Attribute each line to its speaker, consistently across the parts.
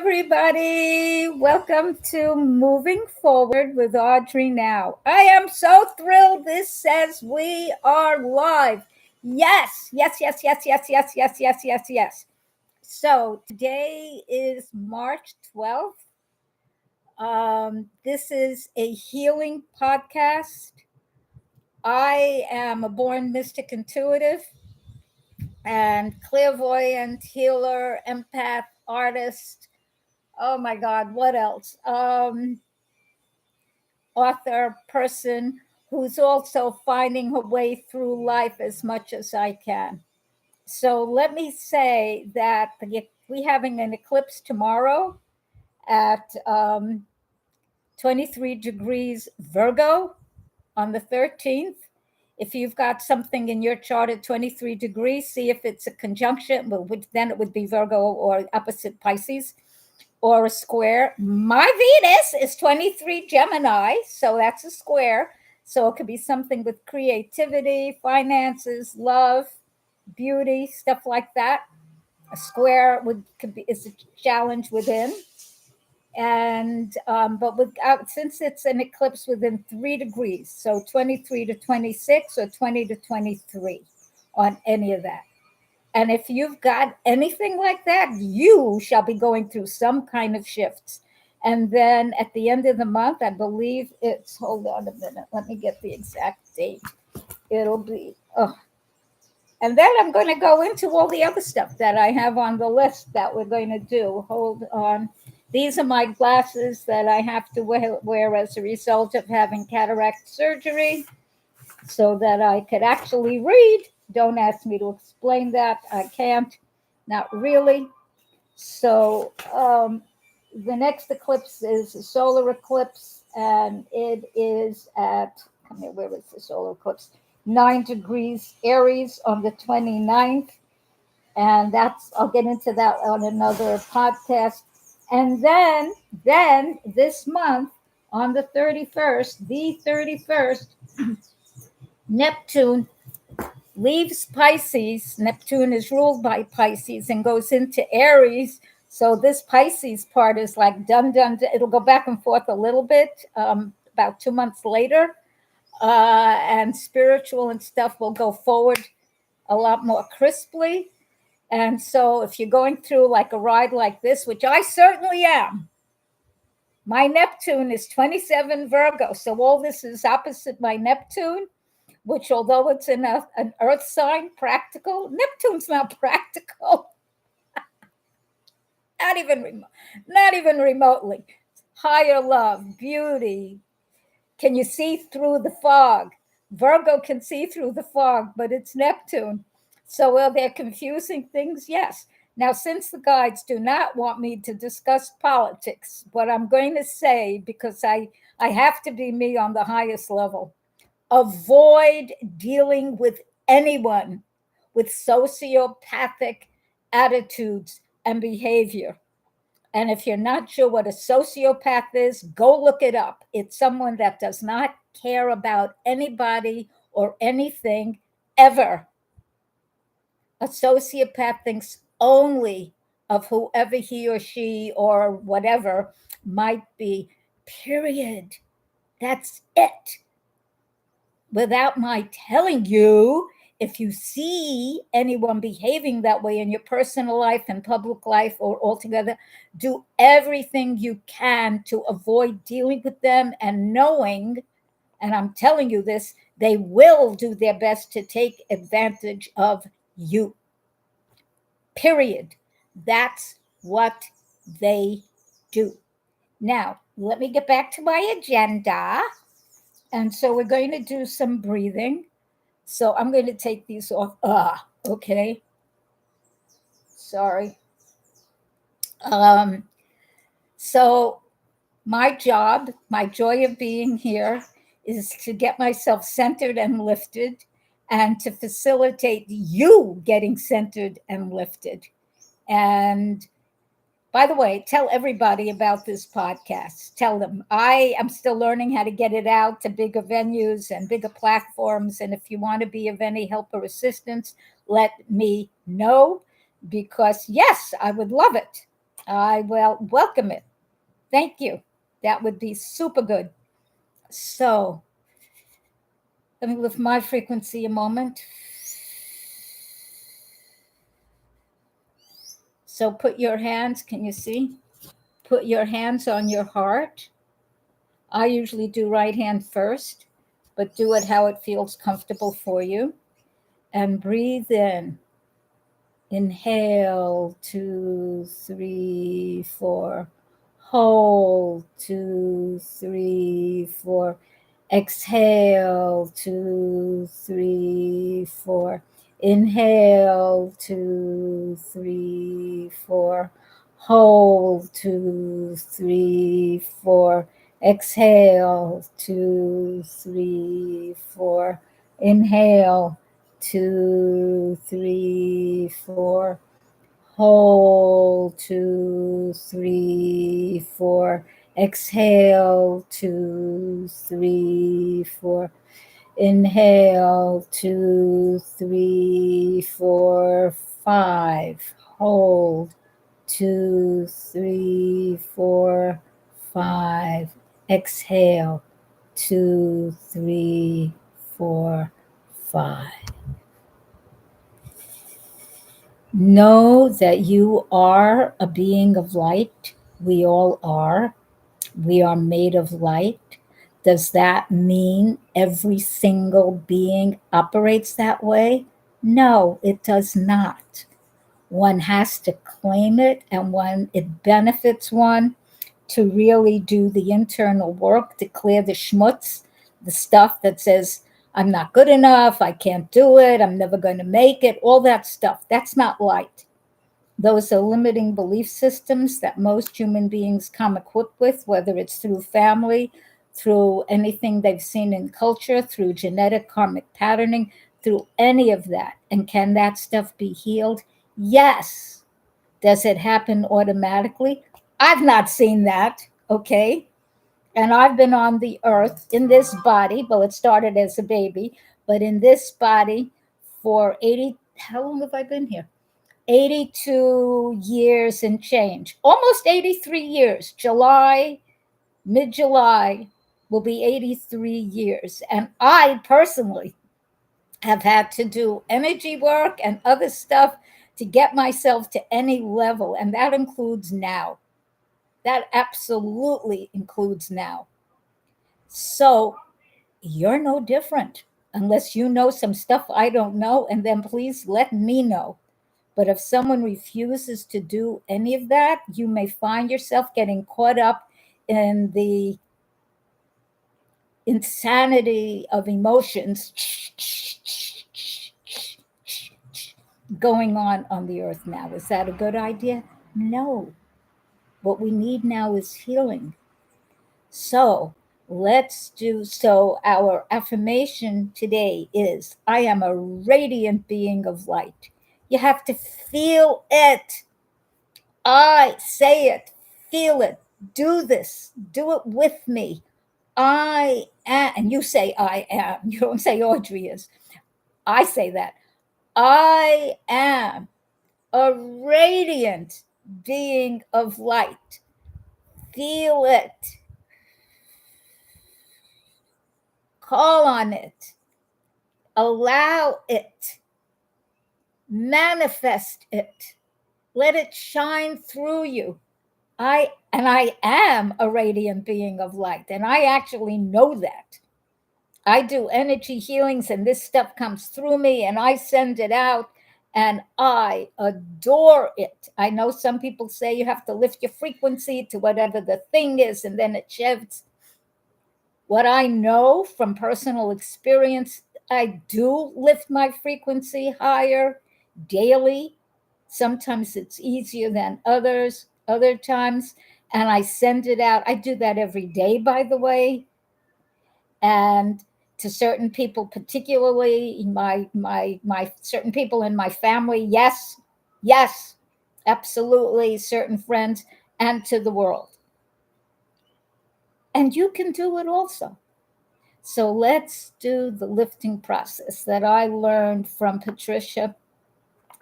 Speaker 1: everybody. Welcome to Moving Forward with Audrye Now. I am so thrilled. This says we are live. Yes, yes, yes, yes, yes, yes, yes, yes, yes, yes. So today is March 12th. This is a healing podcast. I am a born mystic intuitive and clairvoyant, healer, empath, artist. Oh my God, what else? Author, person who's also finding her way through life as much as I can. So let me say that we're having an eclipse tomorrow at 23 degrees Virgo on the 13th. If you've got something in your chart at 23 degrees, see if it's a conjunction, which then it would be Virgo or opposite Pisces, or a square. My Venus is 23 Gemini, so that's a square. So it could be something with creativity, finances, love, beauty, stuff like that. A square is a challenge within. And but since it's an eclipse within 3 degrees, so 23 to 26 or 20 to 23 on any of that. And if you've got anything like that, you shall be going through some kind of shifts. And then at the end of the month, I believe hold on a minute, let me get the exact date. It'll be, and then I'm going to go into all the other stuff that I have on the list that we're going to do. Hold on. These are my glasses that I have to wear as a result of having cataract surgery so that I could actually read. Don't ask me to explain that. I can't. Not really. So the next eclipse is a solar eclipse, and it is at, where is the solar eclipse? 9 degrees Aries on the 29th. And I'll get into that on another podcast. And then this month on the 31st, Neptune leaves Pisces. Neptune is ruled by Pisces and goes into Aries. So this Pisces part is like done. It'll go back and forth a little bit about 2 months later. And spiritual and stuff will go forward a lot more crisply. And so if you're going through like a ride like this, which I certainly am, my Neptune is 27 Virgo. So all this is opposite my Neptune, which although it's an earth sign, practical, Neptune's not practical. not even remotely. Higher love, beauty. Can you see through the fog? Virgo can see through the fog, but it's Neptune. So are there confusing things? Yes. Now, since the guides do not want me to discuss politics, what I'm going to say, because I have to be me on the highest level, avoid dealing with anyone with sociopathic attitudes and behavior. And if you're not sure what a sociopath is, go look it up. It's someone that does not care about anybody or anything ever. A sociopath thinks only of whoever he or she or whatever might be, period. That's it. Without my telling you, if you see anyone behaving that way in your personal life and public life or altogether, do everything you can to avoid dealing with them and knowing, and I'm telling you this, they will do their best to take advantage of you. Period. That's what they do. Now, let me get back to my agenda. And so we're going to do some breathing. So I'm going to take these off. Okay. Sorry. So my job, my joy of being here is to get myself centered and lifted and to facilitate you getting centered and lifted. And by the way, tell everybody about this podcast. Tell them I am still learning how to get it out to bigger venues and bigger platforms. And if you want to be of any help or assistance, let me know, because yes, I would love it. I will welcome it. Thank you. That would be super good. So let me lift my frequency a moment. So put your hands, can you see? Put your hands on your heart. I usually do right hand first, but do it how it feels comfortable for you. And breathe in. Inhale, 2, 3, 4. Hold, 2, 3, 4. Exhale, 2, 3, 4. Inhale, 2, 3, 4. Hold, 2, 3, 4. Exhale, 2, 3, 4. Inhale, 2, 3, 4. Hold, 2, 3, 4. Exhale, 2, 3, 4. Inhale, 2, 3, 4, 5. Hold, 2, 3, 4, 5. Exhale, 2, 3, 4, 5. Know that you are a being of light. We all are. We are made of light. Does that mean every single being operates that way? No, it does not. One has to claim it, and when it benefits one, to really do the internal work to clear the schmutz, the stuff that says, I'm not good enough, I can't do it, I'm never going to make it, all that stuff. That's not light. Those are limiting belief systems that most human beings come equipped with, whether it's through family, through anything they've seen in culture, through genetic karmic patterning, through any of that. And can that stuff be healed? Yes. Does it happen automatically? I've not seen that, okay? And I've been on the earth in this body. Well, it started as a baby, but in this body for 80, how long have I been here? 82 years and change, almost 83 years. Mid July will be 83 years. And I personally have had to do energy work and other stuff to get myself to any level. And that includes now. That absolutely includes now. So you're no different unless you know some stuff I don't know. And then please let me know. But if someone refuses to do any of that, you may find yourself getting caught up in the insanity of emotions going on the earth now. Is that a good idea? No. What we need now is healing. So let's do so. Our affirmation today is I am a radiant being of light. You have to feel it. I say it, feel it, do this, do it with me. I am, and you say I am. You don't say Audrey is. I say that. I am a radiant being of light. Feel it. Call on it. Allow it. Manifest it. Let it shine through you. I am a radiant being of light, and I actually know that. I do energy healings, and this stuff comes through me, and I send it out, and I adore it. I know some people say you have to lift your frequency to whatever the thing is, and then it shifts. What I know from personal experience, I do lift my frequency higher daily. Sometimes it's easier than other times. And I send it out. I do that every day, by the way. And to certain people, particularly my certain people in my family, yes, absolutely, certain friends, and to the world. And you can do it also. So let's do the lifting process that I learned from Patricia,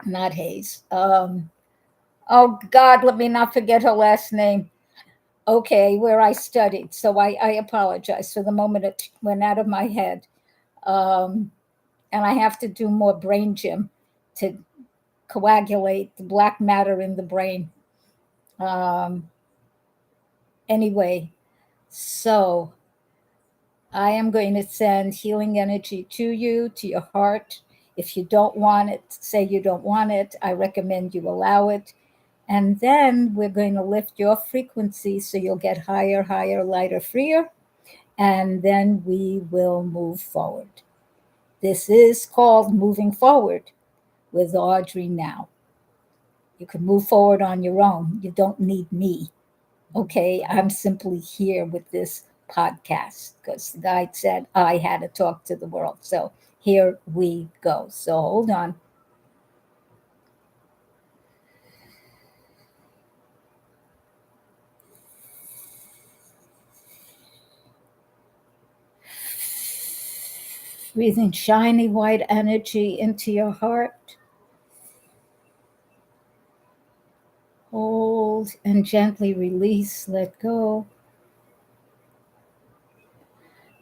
Speaker 1: not Hayes, Oh God, let me not forget her last name. Okay, where I studied. So I apologize for the moment it went out of my head. Um, and I have to do more brain gym to coagulate the black matter in the brain. Um, anyway, so I am going to send healing energy to you, to your heart. If you don't want it, say you don't want it. I recommend you allow it. And then we're going to lift your frequency so you'll get higher, higher, lighter, freer. And then we will move forward. This is called Moving Forward with Audrye Now. You can move forward on your own. You don't need me. Okay, I'm simply here with this podcast because the guide said I had to talk to the world. So here we go. So hold on. Breathing shiny white energy into your heart. Hold and gently release, let go.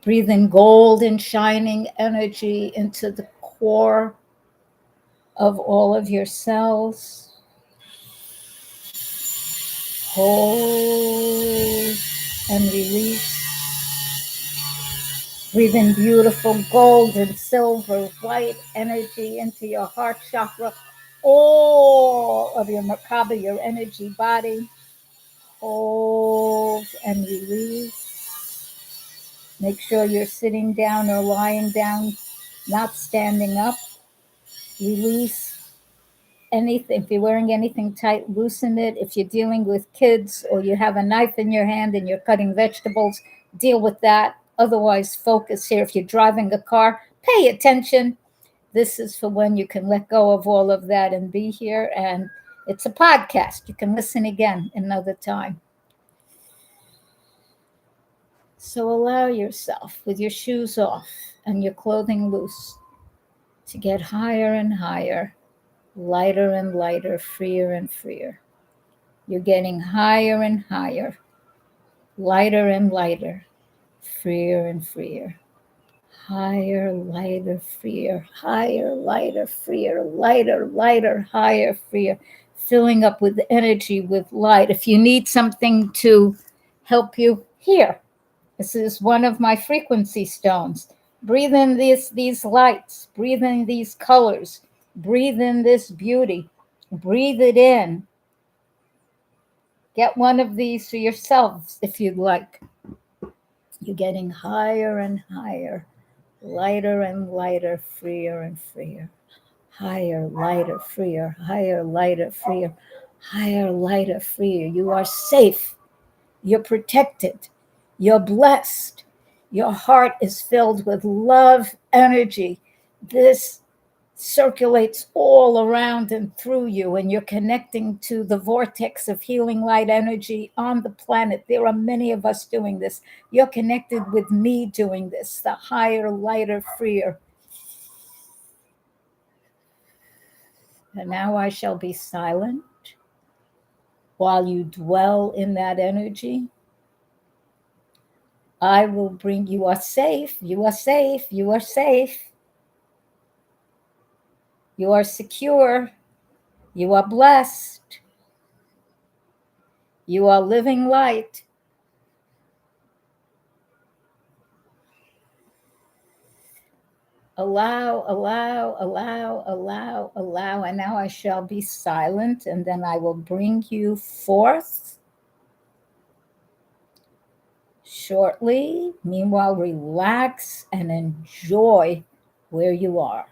Speaker 1: Breathe in gold and shining energy into the core of all of your cells. Hold and release. Breathe in beautiful gold and silver, white energy into your heart chakra, all of your Merkaba, your energy body. Hold and release. Make sure you're sitting down or lying down, not standing up. Release anything. If you're wearing anything tight, loosen it. If you're dealing with kids or you have a knife in your hand and you're cutting vegetables, deal with that. Otherwise, focus here. If you're driving a car, pay attention. This is for when you can let go of all of that and be here. And it's a podcast. You can listen again another time. So allow yourself, with your shoes off and your clothing loose, to get higher and higher, lighter and lighter, freer and freer. You're getting higher and higher, lighter and lighter, freer and freer. Higher, lighter, freer, higher, lighter, freer, lighter, lighter, higher, freer. Filling up with energy, with light. If you need something to help you, here. This is one of my frequency stones. Breathe in these lights. Breathe in these colors. Breathe in this beauty. Breathe it in. Get one of these for yourselves if you'd like. You're getting higher and higher, lighter and lighter, freer and freer. Higher, lighter, freer, higher, lighter, freer, higher, lighter, freer. You are safe. You're protected. You're blessed. Your heart is filled with love energy. This circulates all around and through you, and you're connecting to the vortex of healing light energy on the planet. There are many of us doing this. You're connected with me doing this, the higher, lighter, freer. And now I shall be silent while you dwell in that energy. I will bring, you are safe, you are safe, you are safe. You are secure. You are blessed. You are living light. Allow, allow, allow, allow, allow. And now I shall be silent, and then I will bring you forth shortly. Meanwhile, relax and enjoy where you are.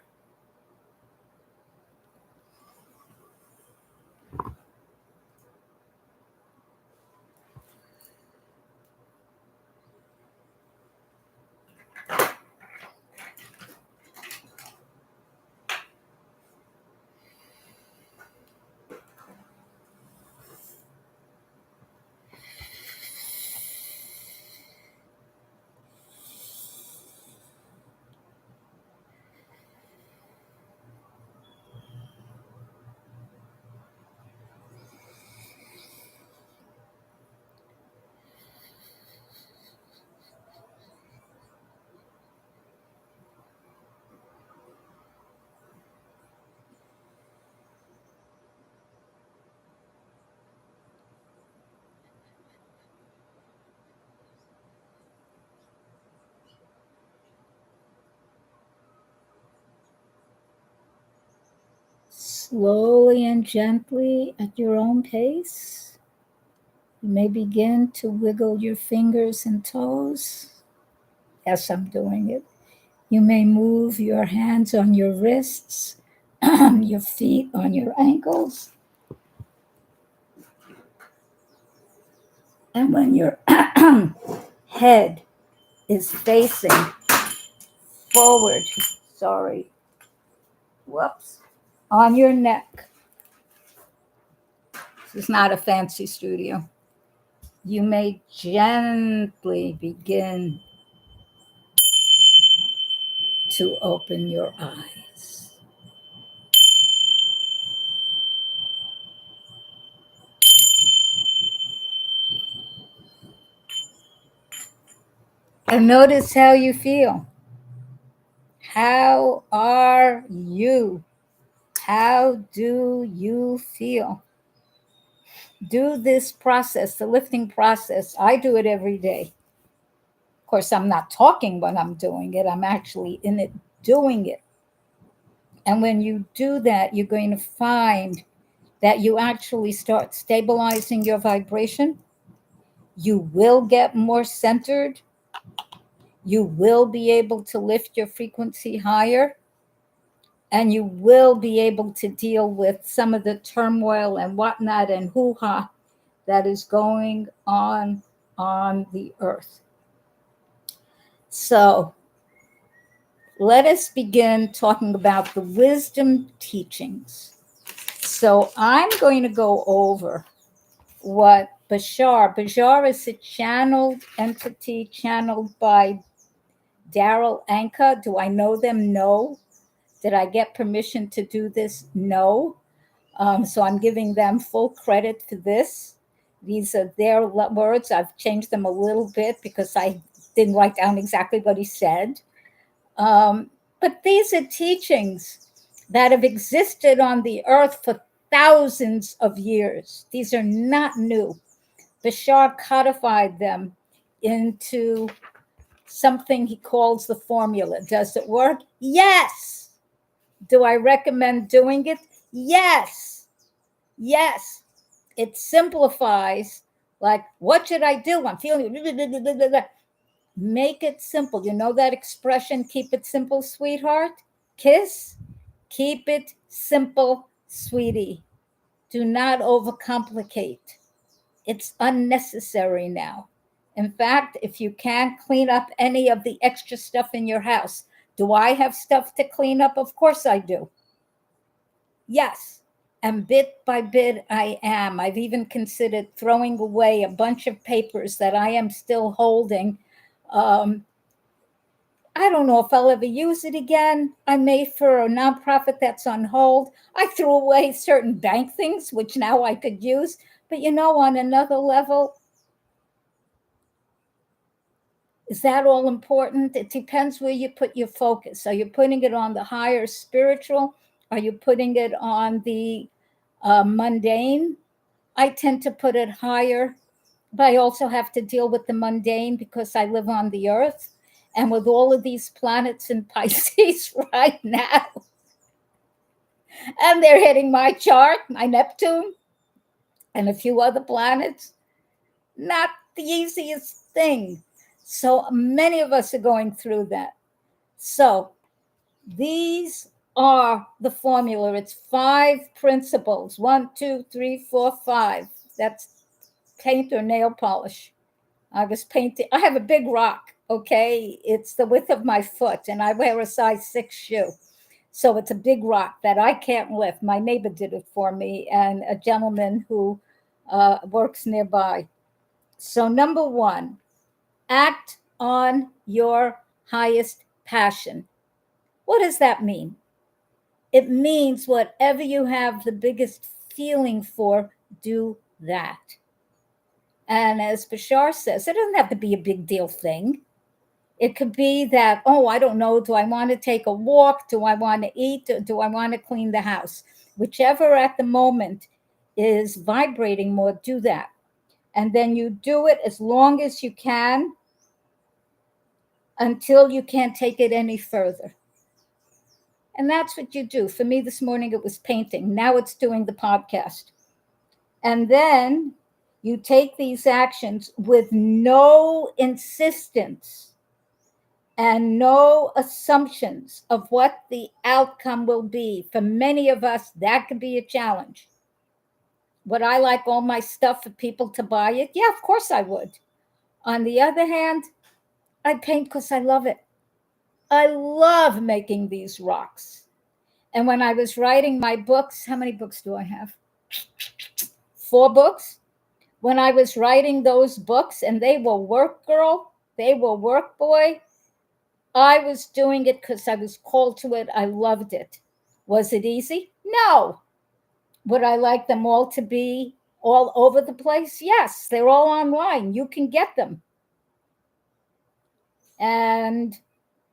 Speaker 1: Slowly and gently at your own pace, you may begin to wiggle your fingers and toes. Yes, I'm doing it. You may move your hands on your wrists, your feet on your ankles. And when your head is facing forward, on your neck, this is not a fancy studio, you may gently begin to open your eyes. And notice how you feel. How are you? How do you feel? Do this process, the lifting process. I do it every day. Of course, I'm not talking when I'm doing it, I'm actually in it doing it. And when you do that, you're going to find that you actually start stabilizing your vibration. You will get more centered. You will be able to lift your frequency higher. And you will be able to deal with some of the turmoil and whatnot and hoo-ha that is going on the earth. So let us begin talking about the wisdom teachings. So I'm going to go over what Bashar is a channeled entity, channeled by Daryl Anka. Do I know them? No. Did I get permission to do this? No. So I'm giving them full credit for this. These are their words. I've changed them a little bit because I didn't write down exactly what he said. But these are teachings that have existed on the earth for thousands of years. These are not new. Bashar codified them into something he calls the formula. Does it work? Yes. Do I recommend doing it? Yes. Yes. It simplifies, like, what should I do? I'm feeling, make it simple. You know that expression, keep it simple, sweetheart? Kiss, keep it simple, sweetie. Do not overcomplicate. It's unnecessary now. In fact, if you can't clean up any of the extra stuff in your house, do I have stuff to clean up? Of course I do. Yes. And bit by bit, I am. I've even considered throwing away a bunch of papers that I am still holding. I don't know if I'll ever use it again. I made for a nonprofit that's on hold. I threw away certain bank things, which now I could use. But on another level, is that all important? It depends where you put your focus. Are you putting it on the higher spiritual? Are you putting it on the mundane? I tend to put it higher, but I also have to deal with the mundane because I live on the earth. And with all of these planets in Pisces right now, and they're hitting my chart, my Neptune, and a few other planets, not the easiest thing. So many of us are going through that. So these are the formula. It's 5 principles. 1, 2, 3, 4, 5. That's paint or nail polish. I was painting. I have a big rock. Okay. It's the width of my foot, and I wear a size 6 shoe. So it's a big rock that I can't lift. My neighbor did it for me, and a gentleman who works nearby. So, number 1, act on your highest passion. What does that mean? It means whatever you have the biggest feeling for, do that. And as Bashar says, it doesn't have to be a big deal thing. It could be that, I don't know, do I want to take a walk? Do I want to eat? Do I want to clean the house? Whichever at the moment is vibrating more, do that. And then you do it as long as you can until you can't take it any further. And that's what you do. For me this morning, it was painting. Now it's doing the podcast. And then you take these actions with no insistence and no assumptions of what the outcome will be. For many of us, that could be a challenge. Would I like all my stuff for people to buy it? Yeah, of course I would. On the other hand, I paint because I love it. I love making these rocks. And when I was writing my books, how many books do I have? 4 books. When I was writing those books, and they were work, girl, they were work, boy, I was doing it because I was called to it. I loved it. Was it easy? No. Would I like them all to be all over the place? Yes, they're all online. You can get them. And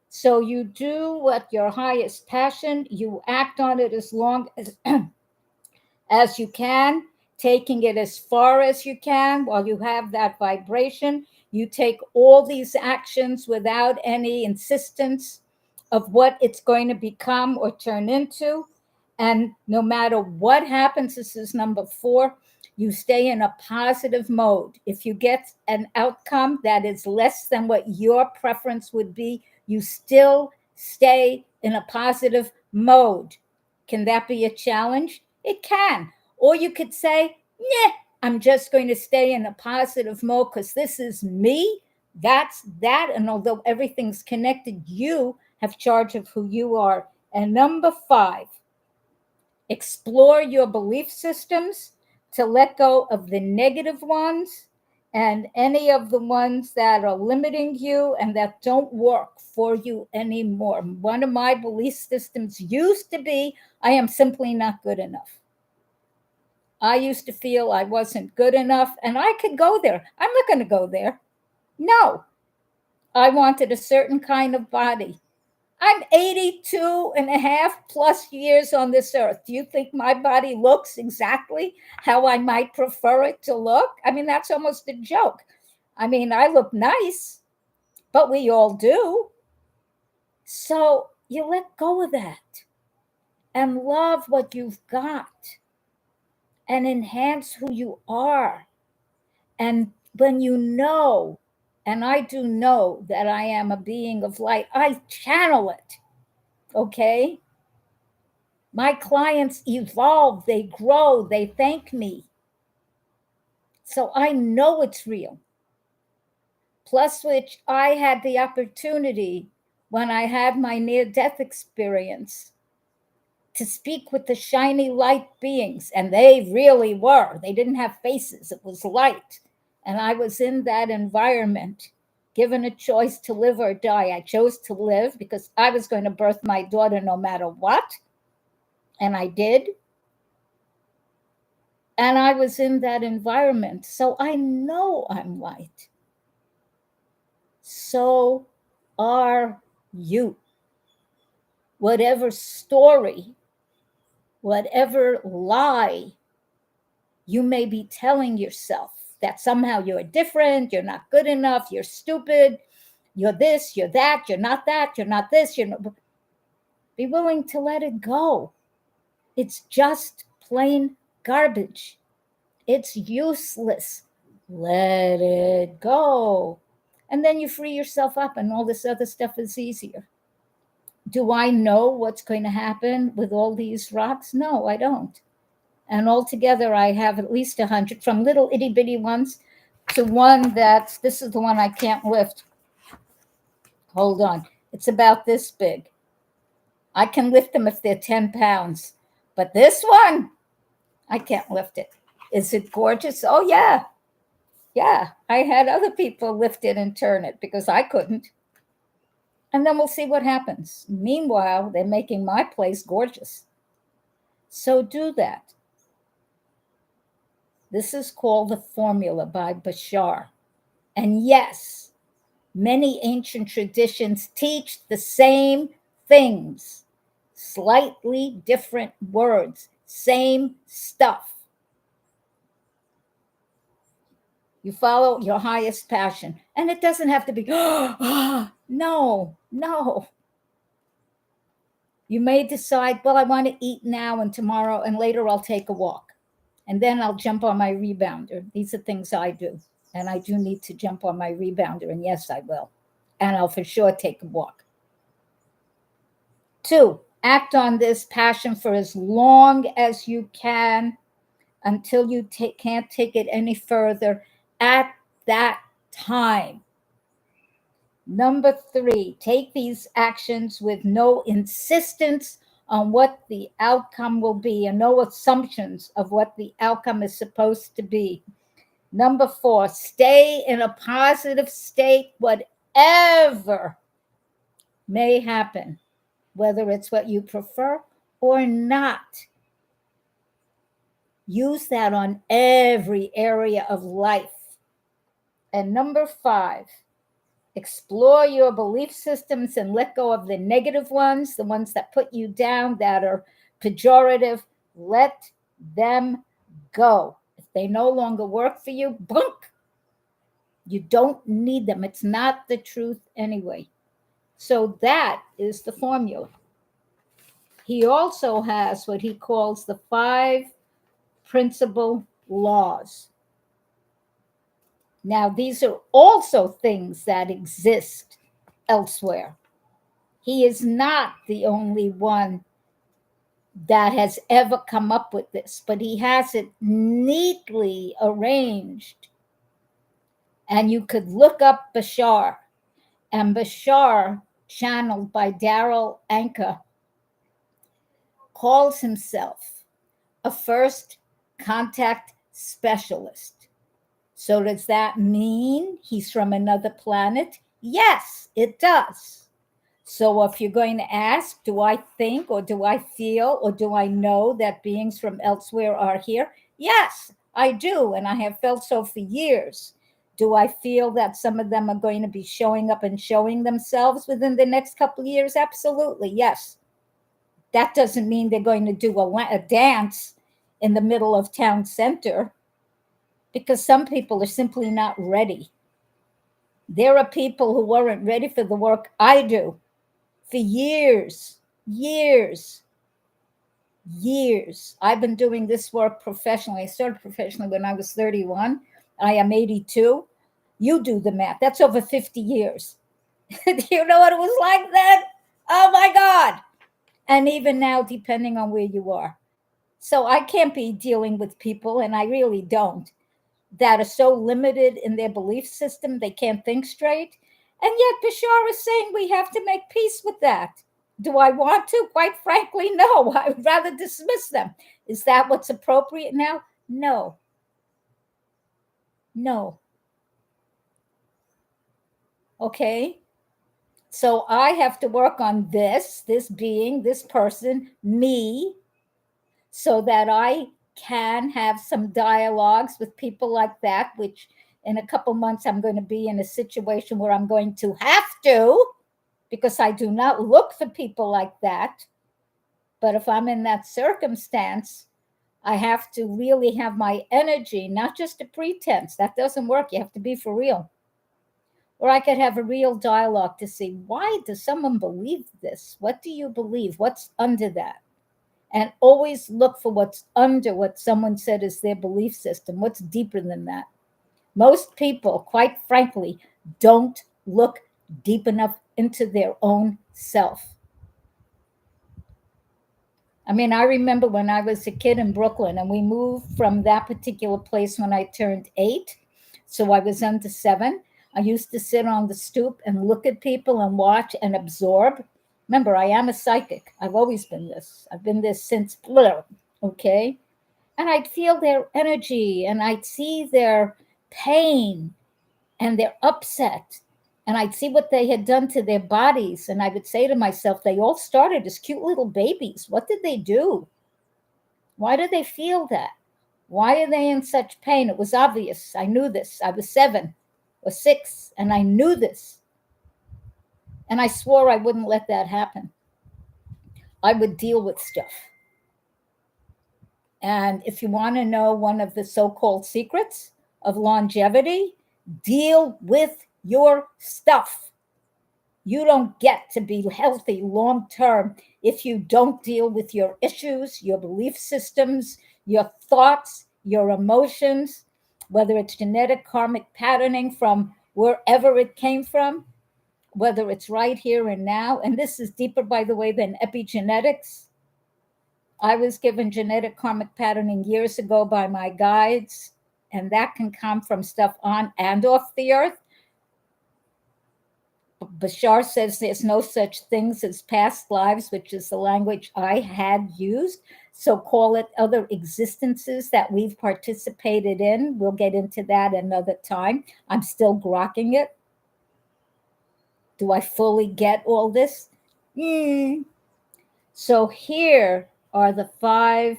Speaker 1: so you do what your highest passion, you act on it as long as you can, taking it as far as you can while you have that vibration. You take all these actions without any insistence of what it's going to become or turn into. And no matter what happens, this is number 4, you stay in a positive mode. If you get an outcome that is less than what your preference would be, you still stay in a positive mode. Can that be a challenge? It can. Or you could say, yeah, I'm just going to stay in a positive mode because this is me. That's that. And although everything's connected, you have charge of who you are. And number 5, explore your belief systems to let go of the negative ones and any of the ones that are limiting you and that don't work for you anymore. One of my belief systems used to be, I am simply not good enough. I used to feel I wasn't good enough, and I could go there. I'm not going to go there. No, I wanted a certain kind of body. I'm 82 and a half plus years on this earth. Do you think my body looks exactly how I might prefer it to look? I mean, that's almost a joke. I mean, I look nice, but we all do. So you let go of that and love what you've got and enhance who you are. And when you know, and I do know that I am a being of light, I channel it. Okay? My clients evolve, they grow, they thank me. So I know it's real. Plus, which I had the opportunity when I had my near death experience to speak with the shiny light beings, and they really were. They didn't have faces, it was light. And I was in that environment, given a choice to live or die. I chose to live because I was going to birth my daughter no matter what. And I did. And I was in that environment. So I know I'm light. So are you. Whatever story, whatever lie you may be telling yourself, that somehow you're different, you're not good enough, you're stupid, you're this, you're that, you're not that, you're not this, you're not. Be willing to let it go. It's just plain garbage. It's useless. Let it go. And then you free yourself up, and all this other stuff is easier. Do I know what's going to happen with all these rocks? No, I don't. And altogether, I have at least 100, from little itty bitty ones to one that's, this is the one I can't lift. Hold on. It's about this big. I can lift them if they're 10 pounds. But this one, I can't lift it. Is it gorgeous? Oh, yeah. Yeah. I had other people lift it and turn it because I couldn't. And then we'll see what happens. Meanwhile, they're making my place gorgeous. So do that. This is called The Formula by Bashar. And yes, many ancient traditions teach the same things, slightly different words, same stuff. You follow your highest passion. And it doesn't have to be, no, no. You may decide, well, I want to eat now and tomorrow, and later I'll take a walk. And then I'll jump on my rebounder. These are things I do. And I do need to jump on my rebounder. And yes, I will. And I'll for sure take a walk. 2, act on this passion for as long as you can until you can't take it any further at that time. Number 3, take these actions with no insistence on what the outcome will be and no assumptions of what the outcome is supposed to be. Number 4, stay in a positive state, whatever may happen, whether it's what you prefer or not. Use that on every area of life. And number 5, explore your belief systems and let go of the negative ones, the ones that put you down, that are pejorative. Let them go. If they no longer work for you, bunk. You don't need them. It's not the truth anyway. So that is the formula. He also has what he calls the 5 principal laws. Now, these are also things that exist elsewhere. He is not the only one that has ever come up with this, but he has it neatly arranged. And you could look up Bashar, and Bashar, channeled by Daryl Anka, calls himself a first contact specialist. So does that mean he's from another planet? Yes, it does. So if you're going to ask, do I think or do I feel or do I know that beings from elsewhere are here? Yes, I do. And I have felt so for years. Do I feel that some of them are going to be showing up and showing themselves within the next couple of years? Absolutely, yes. That doesn't mean they're going to do a dance in the middle of town center, because some people are simply not ready. There are people who weren't ready for the work I do for years. I've been doing this work professionally. I started professionally when I was 31. I am 82. You do the math. That's over 50 years. Do you know what it was like then? Oh my God. And even now, depending on where you are. So I can't be dealing with people, and I really don't, that are so limited in their belief system, they can't think straight. And yet Bashar is saying we have to make peace with that. Do I want to? Quite frankly, no. I would rather dismiss them. Is that what's appropriate now? No. Okay. So I have to work on this being, this person, me, so that I can have some dialogues with people like that, which in a couple months I'm going to be in a situation where I'm going to have to, because I do not look for people like that. But if I'm in that circumstance, I have to really have my energy, not just a pretense. That doesn't work. You have to be for real. Or I could have a real dialogue to see, why does someone believe this? What do you believe? What's under that? And always look for what's under what someone said is their belief system. What's deeper than that? Most people, quite frankly, don't look deep enough into their own self. I mean, I remember when I was a kid in Brooklyn, and we moved from that particular place when I turned 8. So I was under 7. I used to sit on the stoop and look at people and watch and absorb. Remember, I am a psychic. I've always been this. I've been this since, okay? And I'd feel their energy, and I'd see their pain and their upset, and I'd see what they had done to their bodies. And I would say to myself, they all started as cute little babies. What did they do? Why did they feel that? Why are they in such pain? It was obvious. I knew this. I was 7 or 6, and I knew this. And I swore I wouldn't let that happen. I would deal with stuff. And if you want to know one of the so-called secrets of longevity, deal with your stuff. You don't get to be healthy long term if you don't deal with your issues, your belief systems, your thoughts, your emotions, whether it's genetic karmic patterning from wherever it came from, whether it's right here and now. And this is deeper, by the way, than epigenetics. I was given genetic karmic patterning years ago by my guides, and that can come from stuff on and off the earth. Bashar says there's no such things as past lives, which is the language I had used. So call it other existences that we've participated in. We'll get into that another time. I'm still grokking it. Do I fully get all this? So here are the 5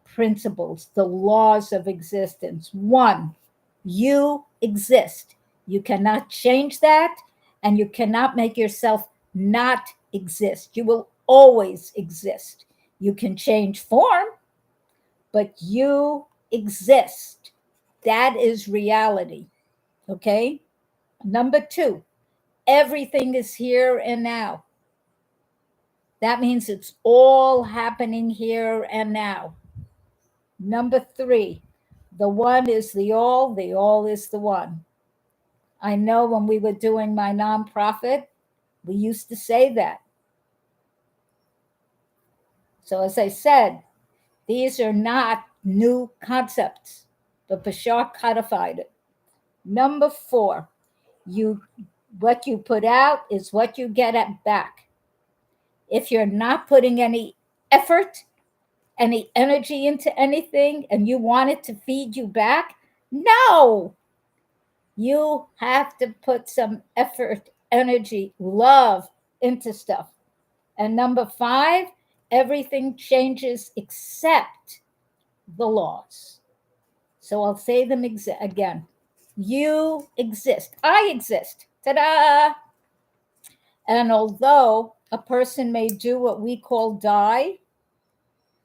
Speaker 1: principles, the laws of existence. 1, you exist. You cannot change that, and you cannot make yourself not exist. You will always exist. You can change form, but you exist. That is reality. Okay? Number 2, everything is here and now. That means it's all happening here and now. Number 3, the one is the all is the one. I know when we were doing my nonprofit, we used to say that. So, as I said, these are not new concepts, but Bashar codified it. Number 4, what you put out is what you get at back. If you're not putting any effort, any energy into anything, and you want it to feed you back, no, you have to put some effort, energy, love into stuff. And number 5, everything changes except the laws. So I'll say them again. You exist. I exist. Ta-da! And although a person may do what we call die,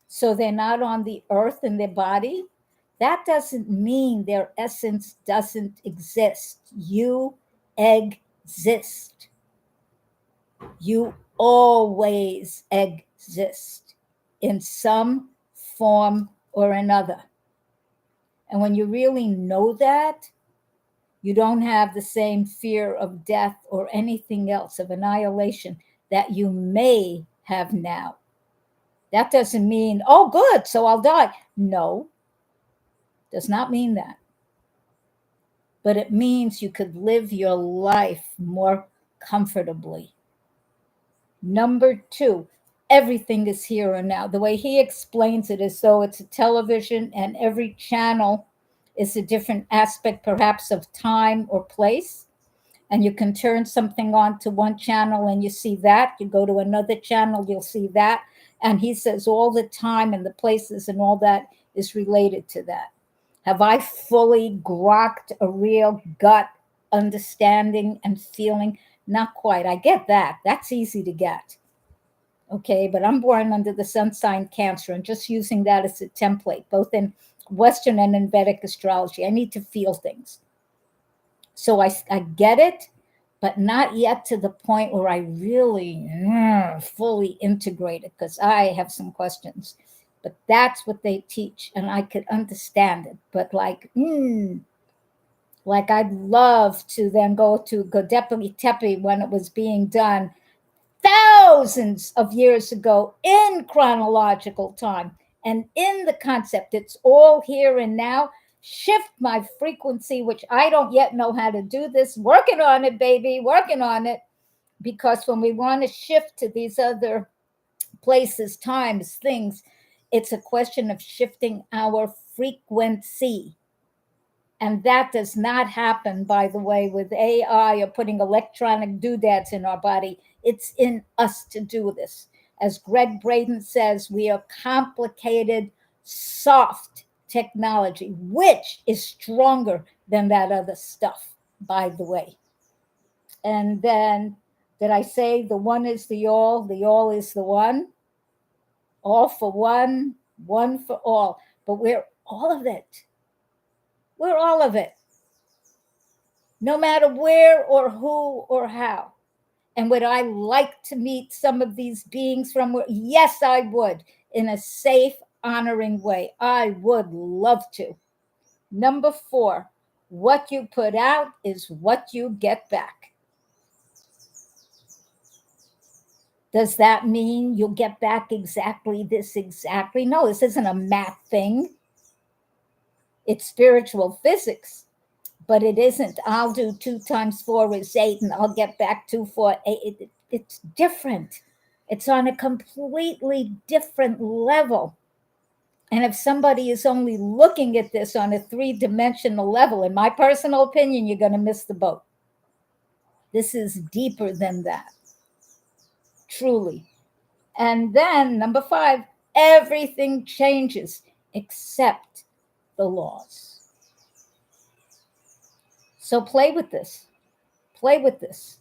Speaker 1: so they're not on the earth in their body, that doesn't mean their essence doesn't exist. You exist. You always exist in some form or another. And when you really know that, you don't have the same fear of death or anything else, of annihilation, that you may have now. That doesn't mean, oh, good, so I'll die. No, does not mean that. But it means you could live your life more comfortably. Number 2, everything is here and now. The way he explains it is though it's a television and every channel is a different aspect, perhaps, of time or place. And you can turn something on to one channel and you see that. You go to another channel, you'll see that. And he says all the time and the places and all that is related to that. Have I fully grokked a real gut understanding and feeling? Not quite. I get that. That's easy to get. Okay, but I'm born under the sun sign Cancer and just using that as a template, both in Western and in Vedic astrology. I need to feel things. So I get it, but not yet to the point where I really fully integrate it, because I have some questions. But that's what they teach, and I could understand it. But like I'd love to then go to Godepali Tepe when it was being done thousands of years ago in chronological time and in the concept. It's all here and now. Shift my frequency, which I don't yet know how to do this. Working on it, baby, working on it. Because when we want to shift to these other places, times, things, it's a question of shifting our frequency. And that does not happen, by the way, with AI or putting electronic doodads in our body. It's in us to do this. As Greg Braden says, we are complicated, soft technology, which is stronger than that other stuff, by the way. And then, did I say the one is the all is the one? All for one for all. But we're all of it. We're all of it. No matter where or who or how. And would I like to meet some of these beings from where? Yes, I would, in a safe, honoring way. I would love to. Number 4, what you put out is what you get back. Does that mean you'll get back exactly this exactly? No, this isn't a math thing. It's spiritual physics, but it isn't. I'll do 2 times 4 is 8 and I'll get back 2, 4, 8. It's different. It's on a completely different level. And if somebody is only looking at this on a 3-dimensional level, in my personal opinion, you're going to miss the boat. This is deeper than that, truly. And then number 5, everything changes except the laws. So play with this. Play with this.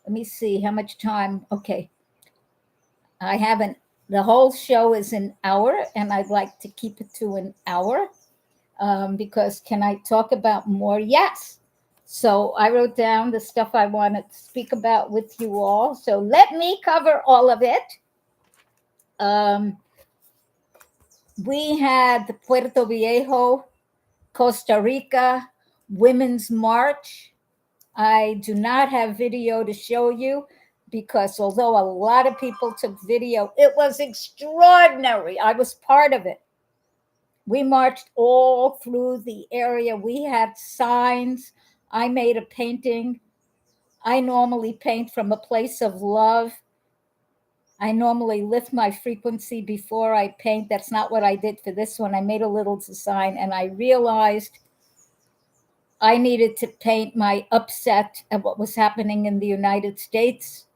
Speaker 1: Let me see how much time. Okay. I haven't, the whole show is an hour, and I'd like to keep it to an hour because can I talk about more? Yes. So I wrote down the stuff I wanted to speak about with you all. So let me cover all of it. We had the Puerto Viejo, Costa Rica Women's March. I do not have video to show you because although a lot of people took video, it was extraordinary. I was part of it. We marched all through the area. We had signs. I made a painting. I normally paint from a place of love. I normally lift my frequency before I paint. That's not what I did for this one. I made a little design and I realized I needed to paint my upset at what was happening in the United States.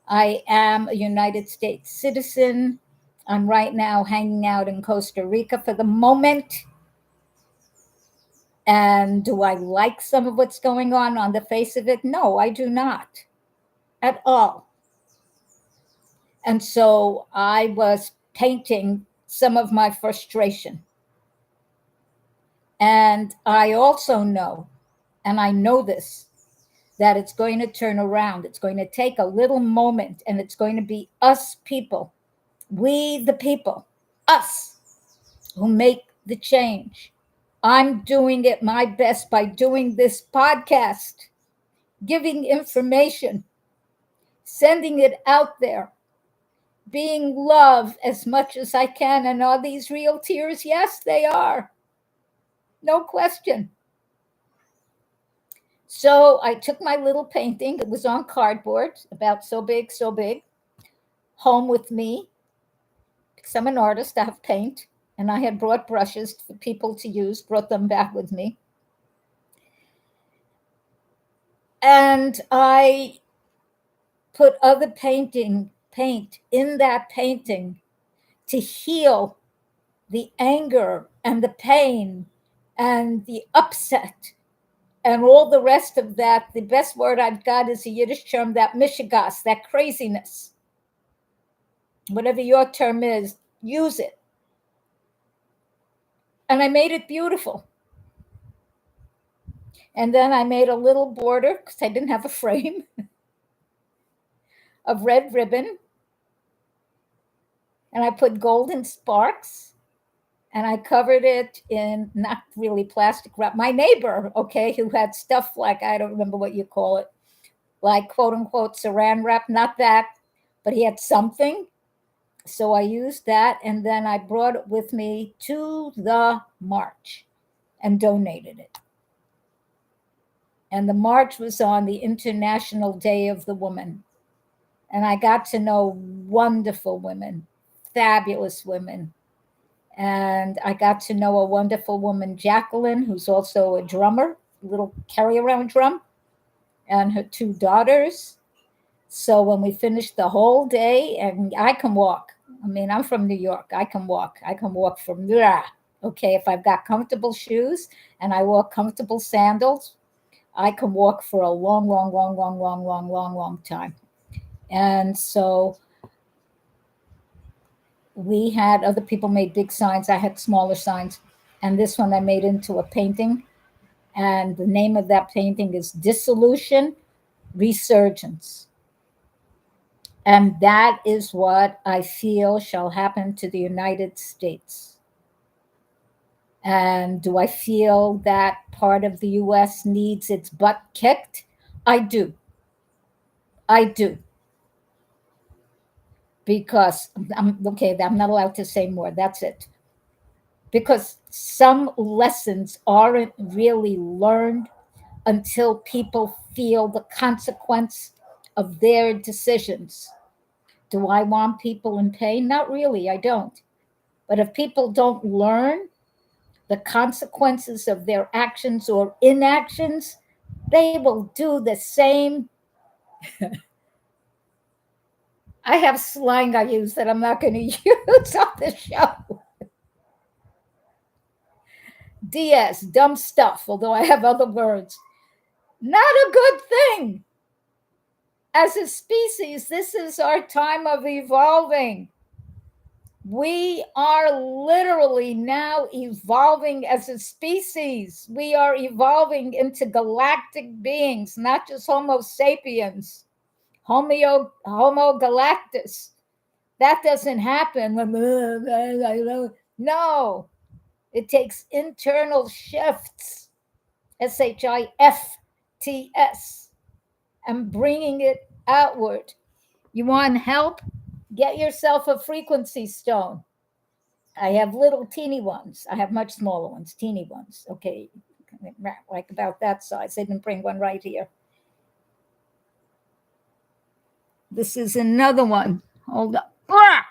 Speaker 1: I am a United States citizen. I'm right now hanging out in Costa Rica for the moment. And do I like some of what's going on the face of it? No, I do not at all. And so I was painting some of my frustration. And I also know, and I know this, that it's going to turn around. It's going to take a little moment, and it's going to be us people, we the people, us who make the change. I'm doing it my best by doing this podcast, giving information, sending it out there, being love as much as I can. And are these real tears? Yes, they are. No question. So I took my little painting, it was on cardboard, about so big, home with me. Because I'm an artist, I have paint, and I had brought brushes for people to use, brought them back with me. And I put other paint in that painting to heal the anger and the pain and the upset and all the rest of that. The best word I've got is a Yiddish term, that mishigas, that craziness. Whatever your term is, use it. And I made it beautiful. And then I made a little border, because I didn't have a frame, of red ribbon. And I put golden sparks. And I covered it in not really plastic wrap. My neighbor, okay, who had stuff like, I don't remember what you call it, like quote unquote saran wrap, not that, but he had something. So I used that. And then I brought it with me to the march and donated it. And the march was on the International Day of the Woman. And I got to know wonderful women, fabulous women. And I got to know a wonderful woman, Jacqueline, who's also a drummer, a little carry-around drum, and her 2 daughters. So when we finished the whole day, and I can walk. I mean, I'm from New York. I can walk. I can walk from there. Okay, if I've got comfortable shoes and I wore comfortable sandals, I can walk for a long, long time. And so we had other people made big signs. I had smaller signs. And this one I made into a painting. And the name of that painting is Dissolution, Resurgence. And that is what I feel shall happen to the United States. And do I feel that part of the US needs its butt kicked? I do. I do. Because I'm okay, I'm not allowed to say more. That's it. Because some lessons aren't really learned until people feel the consequence of their decisions. Do I want people in pain? Not really, I don't. But if people don't learn the consequences of their actions or inactions, they will do the same. I have slang I use that I'm not going to use on the show. DS, dumb stuff, although I have other words. Not a good thing. As a species, this is our time of evolving. We are literally now evolving as a species. We are evolving into galactic beings, not just Homo sapiens, Homo galactus. That doesn't happen. No, it takes internal shifts, SHIFTS, and bringing it outward. You want help? Get yourself a frequency stone. I have little teeny ones. I have much smaller ones, teeny ones. Okay, like about that size. I didn't bring one right here. This is another one. Hold up. Ah!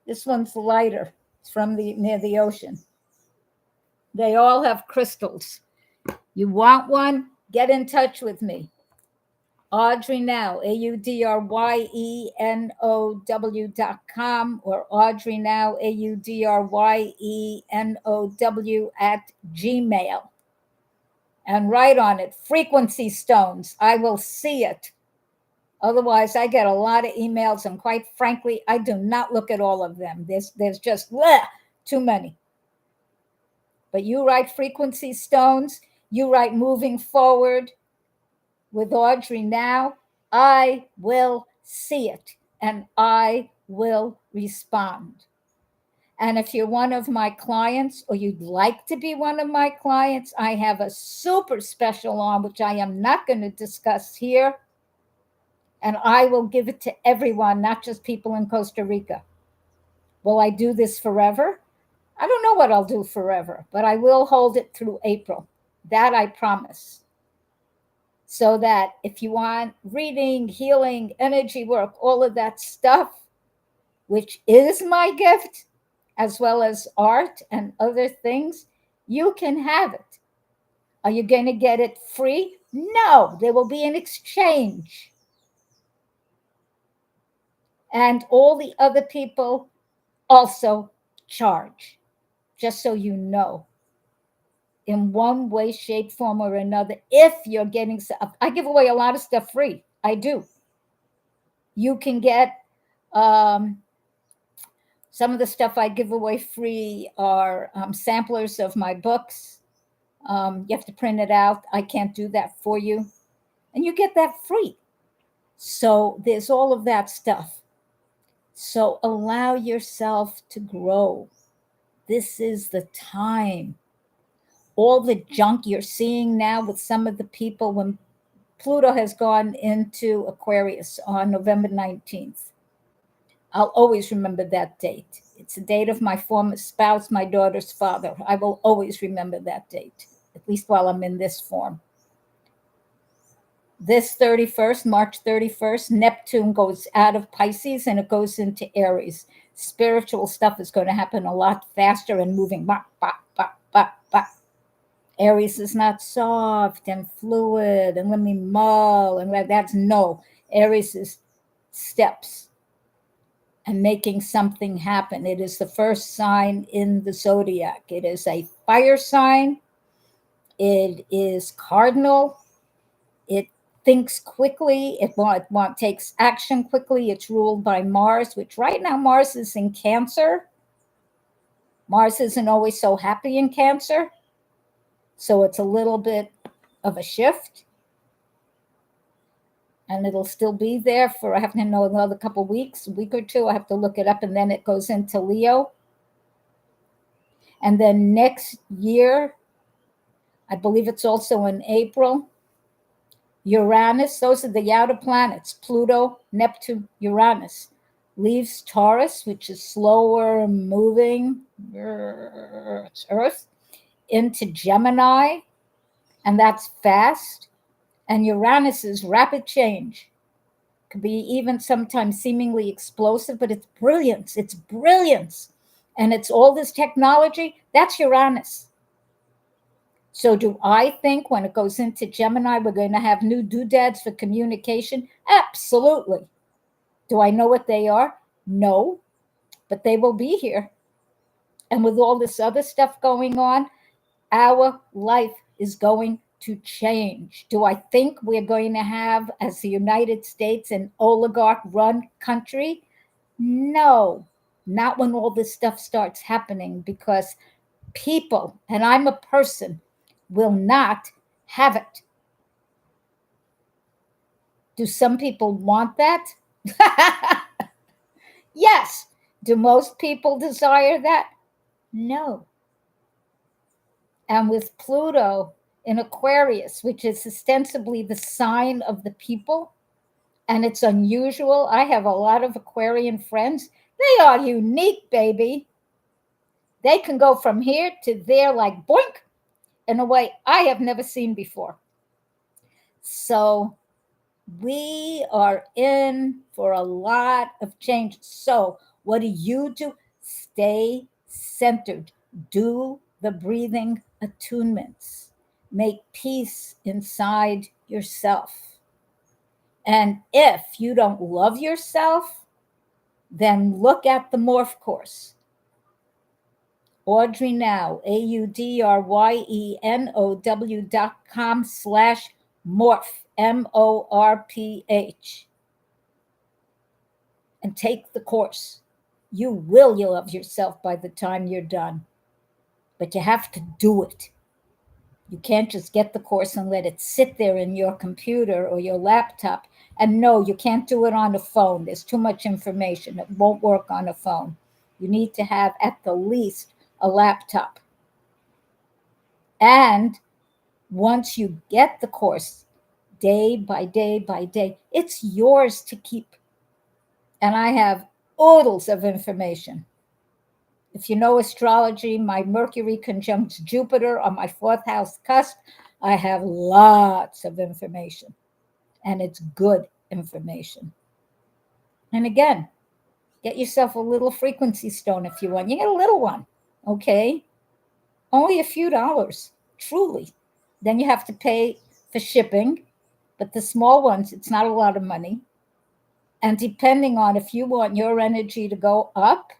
Speaker 1: This one's lighter. It's from near the ocean. They all have crystals. You want one? Get in touch with me. Audrye Now, AudryeNow.com, or Audrye Now, AudryeNow@gmail. And write on it, frequency stones. I will see it. Otherwise, I get a lot of emails, and quite frankly, I do not look at all of them. There's just too many. But you write frequency stones, you write moving forward with Audrye Now, I will see it and I will respond. And if you're one of my clients or you'd like to be one of my clients, I have a super special on, which I am not going to discuss here. And I will give it to everyone, not just people in Costa Rica. Will I do this forever? I don't know what I'll do forever, but I will hold it through April. That I promise. So that if you want reading, healing, energy work, all of that stuff, which is my gift, as well as art and other things, you can have it. Are you going to get it free? No, there will be an exchange. And all the other people also charge, just so you know. In one way, shape, form, or another, if you're getting stuff. I give away a lot of stuff free. I do. You can get some of the stuff I give away free are samplers of my books. You have to print it out. I can't do that for you. And you get that free. So there's all of that stuff. So allow yourself to grow. This is the time. All the junk you're seeing now with some of the people when Pluto has gone into Aquarius on November 19th. I'll always remember that date. It's the date of my former spouse, my daughter's father. I will always remember that date, at least while I'm in this form. This 31st, March 31st, Neptune goes out of Pisces and it goes into Aries. Spiritual stuff is going to happen a lot faster and moving. Bah, bah, bah, bah, bah. Aries is not soft and fluid and let me mull and that's no. Aries is steps and making something happen. It is the first sign in the zodiac. It is a fire sign. It is cardinal. It thinks quickly. It takes action quickly. It's ruled by Mars, which right now Mars is in Cancer. Mars isn't always so happy in Cancer. So it's a little bit of a shift. and it'll still be there for, I have to know, another couple weeks, a week or two. I have to look it up, and then it goes into Leo. And then next year, I believe it's also in April, Uranus, those are the outer planets, Pluto, Neptune, Uranus, leaves Taurus, which is slower moving, it's Earth, into Gemini, and that's fast. And Uranus is rapid change. Could be even sometimes seemingly explosive, but it's brilliance. It's brilliance. And it's all this technology. That's Uranus. So do I think when it goes into Gemini, we're going to have new doodads for communication? Absolutely. Do I know what they are? No, but they will be here. And with all this other stuff going on, our life is going to change. Do I think we're going to have, as the United States, an oligarch-run country? No, not when all this stuff starts happening, because people, and I'm a person, will not have it. Do some people want that? Yes. Do most people desire that? No. And with Pluto in Aquarius, which is ostensibly the sign of the people, and it's unusual. I have a lot of Aquarian friends. They are unique, baby. They can go from here to there like boink in a way I have never seen before. So we are in for a lot of change. So what do? Stay centered. Do the breathing attunements. Make peace inside yourself. And if you don't love yourself, then look at the Morph course. Audrye Now, AudryeNow.com/morph, MORPH. And take the course. You will love yourself by the time you're done. But you have to do it. You can't just get the course and let it sit there in your computer or your laptop. And no, you can't do it on a phone. There's too much information. It won't work on a phone. You need to have at the least a laptop. And once you get the course, day by day by day, it's yours to keep. And I have oodles of information. If you know astrology, my Mercury conjuncts Jupiter on my 4th house cusp. I have lots of information, and it's good information. And again, get yourself a little frequency stone if you want. You get a little one, okay? Only a few dollars, truly. Then you have to pay for shipping, but the small ones, it's not a lot of money. And depending on if you want your energy to go up,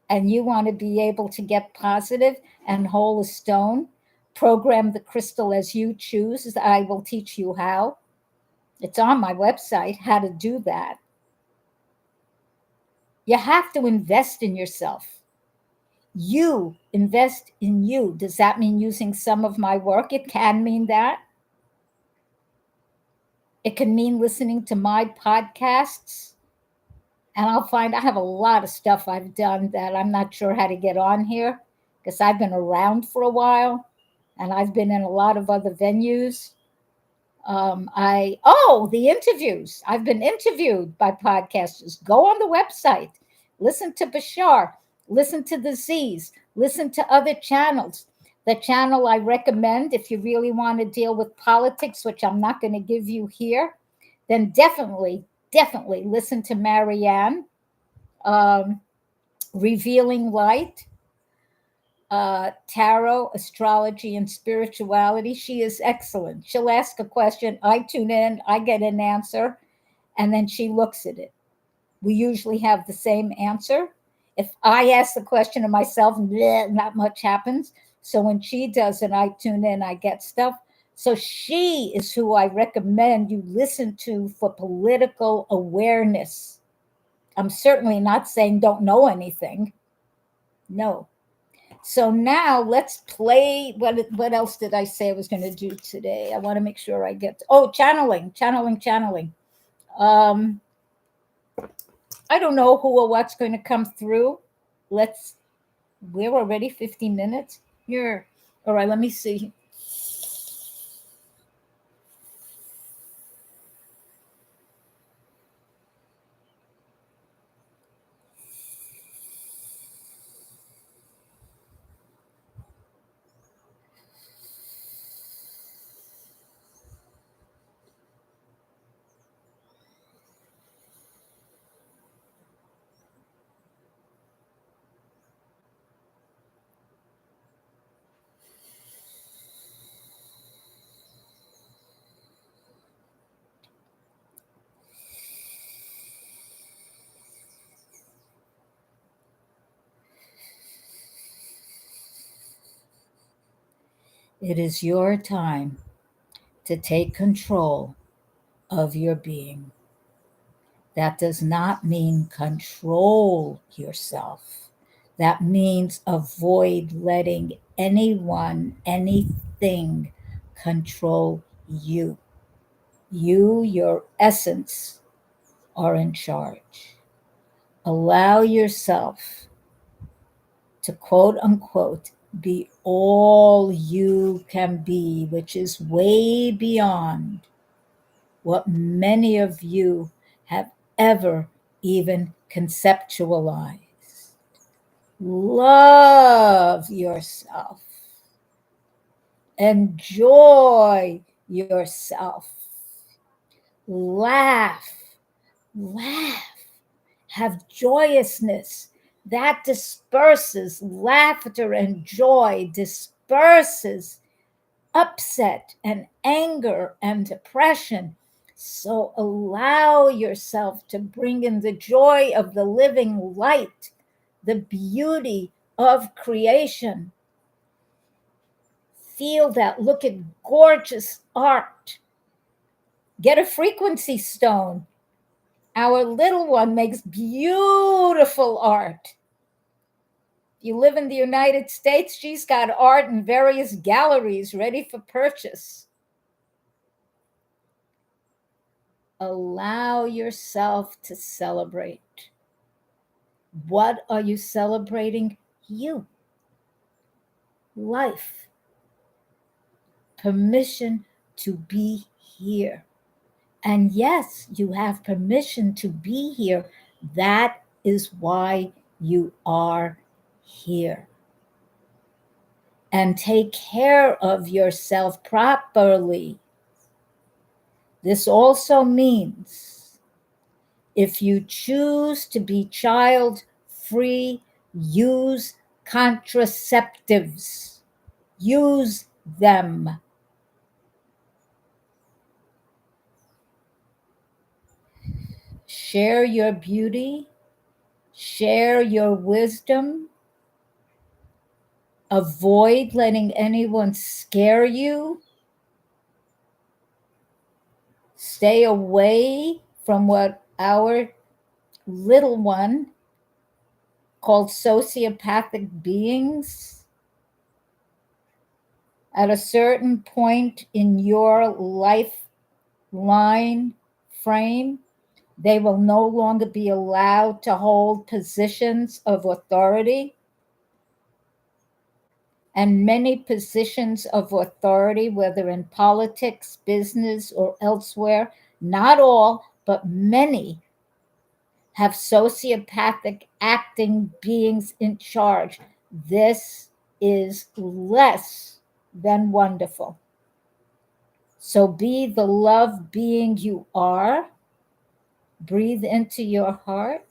Speaker 1: and you want to be able to get positive and hold a stone, program the crystal as you choose. I will teach you how. It's on my website, how to do that. You have to invest in yourself. You invest in you. Does that mean using some of my work? It can mean that. It can mean listening to my podcasts. And I have a lot of stuff I've done that I'm not sure how to get on here, because I've been around for a while and I've been in a lot of other venues. The interviews. I've been interviewed by podcasters. Go on the website, listen to Bashar, listen to the Z's, listen to other channels. The channel I recommend, if you really want to deal with politics, which I'm not going to give you here, then definitely listen to Marianne, Revealing Light, tarot, astrology, and spirituality. She is excellent. She'll ask a question, I tune in, I get an answer, and then she looks at it. We usually have the same answer. If I ask the question of myself, not much happens. So when she does it, I tune in, I get stuff. So she is who I recommend you listen to for political awareness. I'm certainly not saying don't know anything. No. So now let's play. What else did I say I was going to do today? I want to make sure I get. Channeling. Um, I don't know who or what's going to come through. Let's. We're already 15 minutes. Here. All right. Let me see. It is your time to take control of your being. That does not mean control yourself. That means avoid letting anyone, anything control you. You, your essence, are in charge. Allow yourself to quote unquote be all you can be, which is way beyond what many of you have ever even conceptualized. Love yourself. Enjoy yourself. Laugh. Laugh. Have joyousness. That disperses laughter and joy, disperses upset and anger and depression. So allow yourself to bring in the joy of the living light, the beauty of creation. Feel that. Look at gorgeous art. Get a frequency stone. Our little one makes beautiful art. If you live in the United States, she's got art in various galleries ready for purchase. Allow yourself to celebrate. What are you celebrating? You. Life. Permission to be here. And yes, you have permission to be here. That is why you are here. And take care of yourself properly. This also means if you choose to be child free, use contraceptives. Use them. Share your beauty. Share your wisdom. Avoid letting anyone scare you. Stay away from what our little one called sociopathic beings. At a certain point in your lifeline frame, they will no longer be allowed to hold positions of authority. And many positions of authority, whether in politics, business, or elsewhere, not all, but many, have sociopathic acting beings in charge. This is less than wonderful. So be the love being you are. Breathe into your heart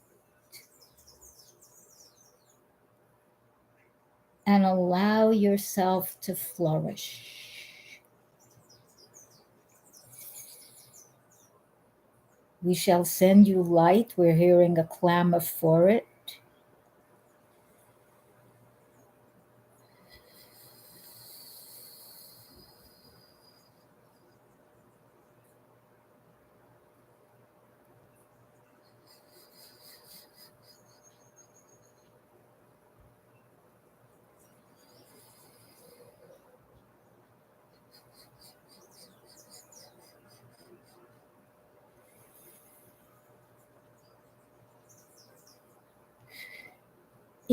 Speaker 1: and allow yourself to flourish. We shall send you light. We're hearing a clamor for it.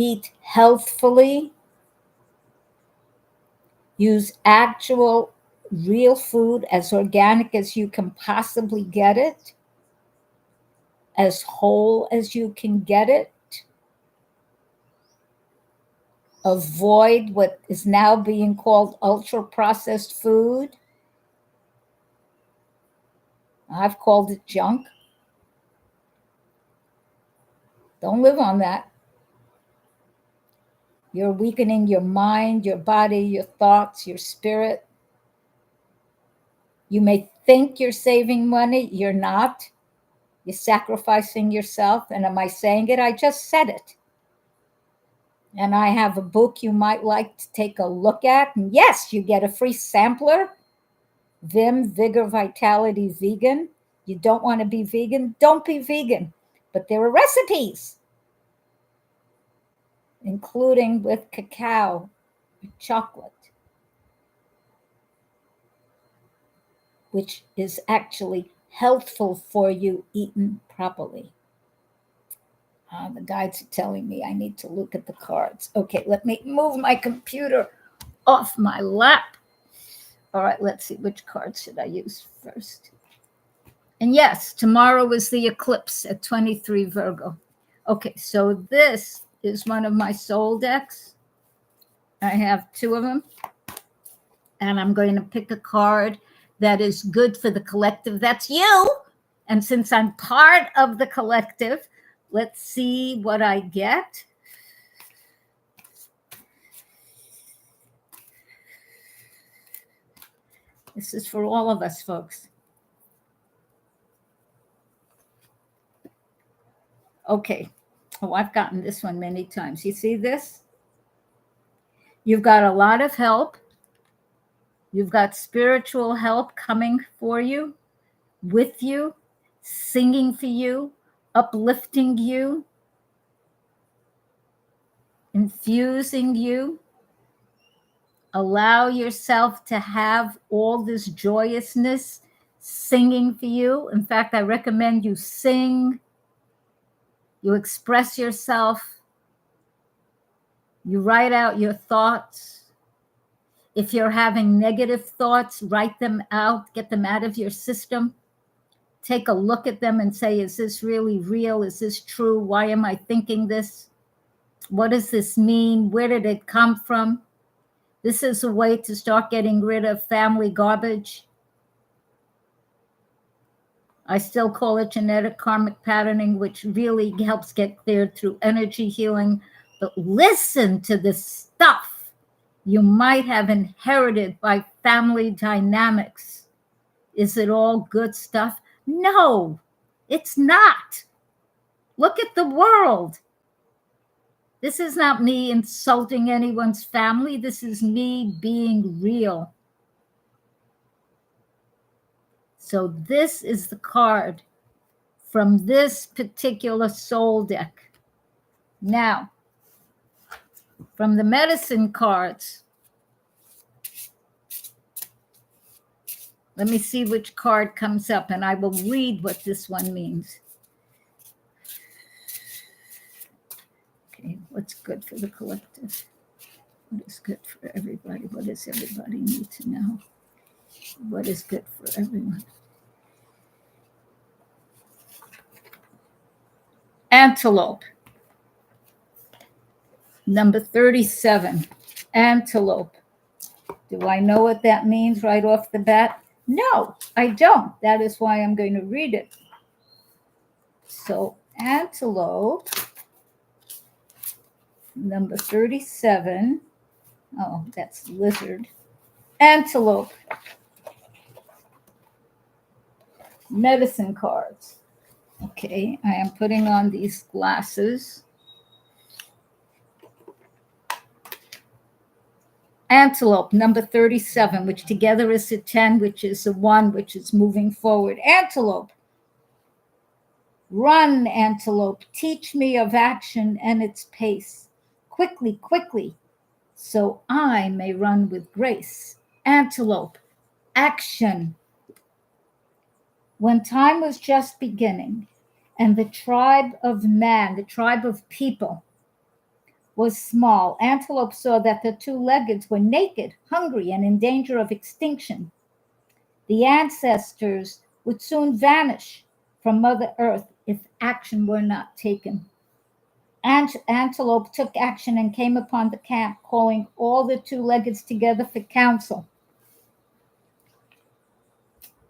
Speaker 1: eat healthfully, use actual real food as organic as you can possibly get it, as whole as you can get it. Avoid what is now being called ultra-processed food. I've called it junk. Don't live on that. You're weakening your mind, your body, your thoughts, your spirit. You may think you're saving money. You're not. You're sacrificing yourself. And am I saying it? I just said it. And I have a book you might like to take a look at. And yes, you get a free sampler. Vim, Vigor, Vitality, Vegan. You don't want to be vegan? Don't be vegan. But there are recipes, including with cacao, chocolate, which is actually healthful for you eaten properly. The guides are telling me I need to look at the cards. Okay, let me move my computer off my lap. All right, let's see, which cards should I use first? And yes, tomorrow is the eclipse at 23 Virgo. Okay, so this is one of my soul decks. I have two of them. And I'm going to pick a card that is good for the collective. That's you. And since I'm part of the collective, let's see what I get. This is for all of us, folks. Okay. Oh, I've gotten this one many times. You see this? You've got a lot of help. You've got spiritual help coming for you, with you, singing for you, uplifting you, infusing you. Allow yourself to have all this joyousness singing for you. In fact, I recommend you sing, you express yourself, you write out your thoughts. If you're having negative thoughts, write them out, get them out of your system. Take a look at them and say, is this really real? Is this true? Why am I thinking this? What does this mean? Where did it come from? This is a way to start getting rid of family garbage. I still call it genetic karmic patterning, which really helps get cleared through energy healing. But listen to the stuff you might have inherited by family dynamics. Is it all good stuff? No, it's not. Look at the world. This is not me insulting anyone's family. This is me being real. So this is the card from this particular soul deck. Now, from the medicine cards, let me see which card comes up, and I will read what this one means. Okay, what's good for the collective? What is good for everybody? What does everybody need to know? What is good for everyone? Antelope. Number 37, antelope. Do I know what that means right off the bat? No, I don't. That is why I'm going to read it. So antelope, number 37. Oh, that's lizard. Antelope. Medicine cards. Okay, I am putting on these glasses. Antelope, number 37, which together is a 10, which is a 1, which is moving forward. Antelope. Run, antelope, teach me of action and its pace. Quickly, quickly, so I may run with grace. Antelope, action. When time was just beginning, and the tribe of man, the tribe of people, was small, Antelope saw that the two-leggeds were naked, hungry, and in danger of extinction. The ancestors would soon vanish from Mother Earth if action were not taken. Antelope took action and came upon the camp, calling all the two-leggeds together for counsel.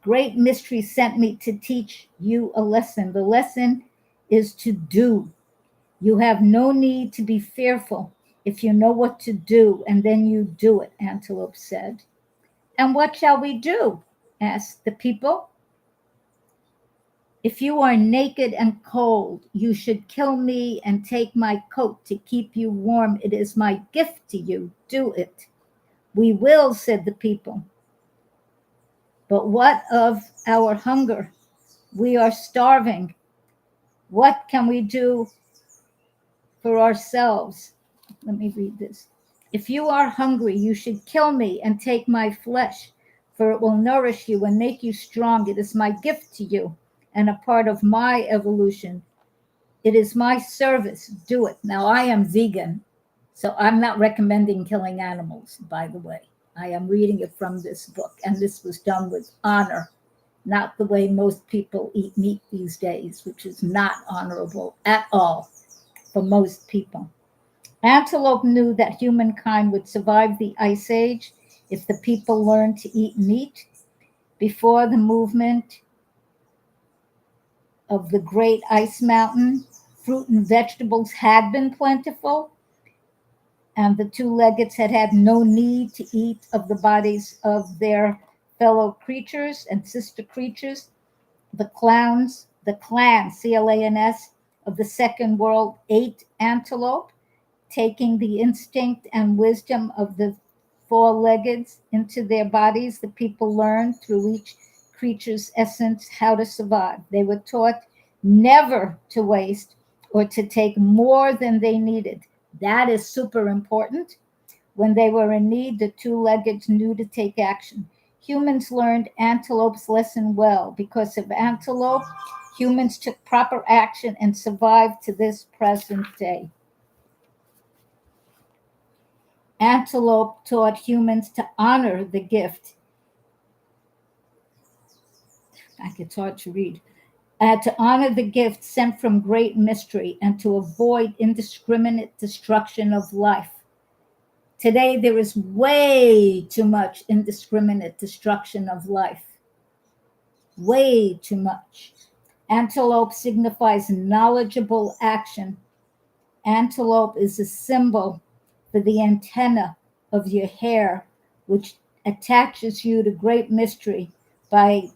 Speaker 1: Great Mystery sent me to teach you a lesson. The lesson is to do. You have no need to be fearful if you know what to do, and then you do it, Antelope said. And what shall we do? Asked the people. If you are naked and cold, you should kill me and take my coat to keep you warm. It is my gift to you. Do it. We will, said the people. But what of our hunger? We are starving. What can we do for ourselves? Let me read this. If you are hungry, you should kill me and take my flesh, for it will nourish you and make you strong. It is my gift to you and a part of my evolution. It is my service. Do it. Now, I am vegan, so I'm not recommending killing animals, by the way. I am reading it from this book, and this was done with honor, not the way most people eat meat these days, which is not honorable at all for most people. Antelope knew that humankind would survive the Ice Age if the people learned to eat meat. Before the movement of the Great Ice Mountain, fruit and vegetables had been plentiful, and the two-leggeds had had no need to eat of the bodies of their fellow creatures and sister creatures. The clan, C-L-A-N-S, of the Second World ate antelope, taking the instinct and wisdom of the four-leggeds into their bodies. The people learned through each creature's essence how to survive. They were taught never to waste or to take more than they needed. That is super important. When they were in need, the two-leggeds knew to take action. Humans learned Antelope's lesson well. Because of Antelope, humans took proper action and survived to this present day. Antelope taught humans to honor the gift. It's hard to read. To honor the gift sent from Great Mystery and to avoid indiscriminate destruction of life. Today, there is way too much indiscriminate destruction of life. Way too much. Antelope signifies knowledgeable action. Antelope is a symbol for the antenna of your hair, which attaches you to Great Mystery by,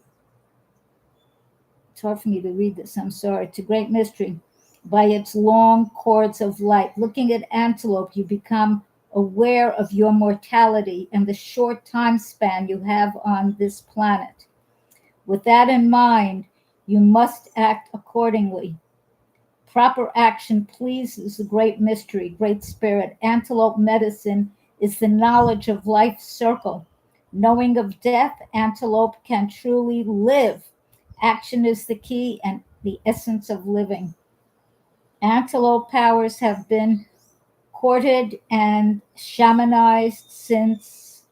Speaker 1: it's hard for me to read this, I'm sorry, to Great Mystery by its long cords of light. Looking at Antelope, you become aware of your mortality and the short time span you have on this planet. With that in mind, you must act accordingly. Proper action pleases the Great Mystery, Great Spirit. Antelope medicine is the knowledge of life's circle. Knowing of death, Antelope can truly live. Action is the key and the essence of living. Antelope powers have been courted and shamanized since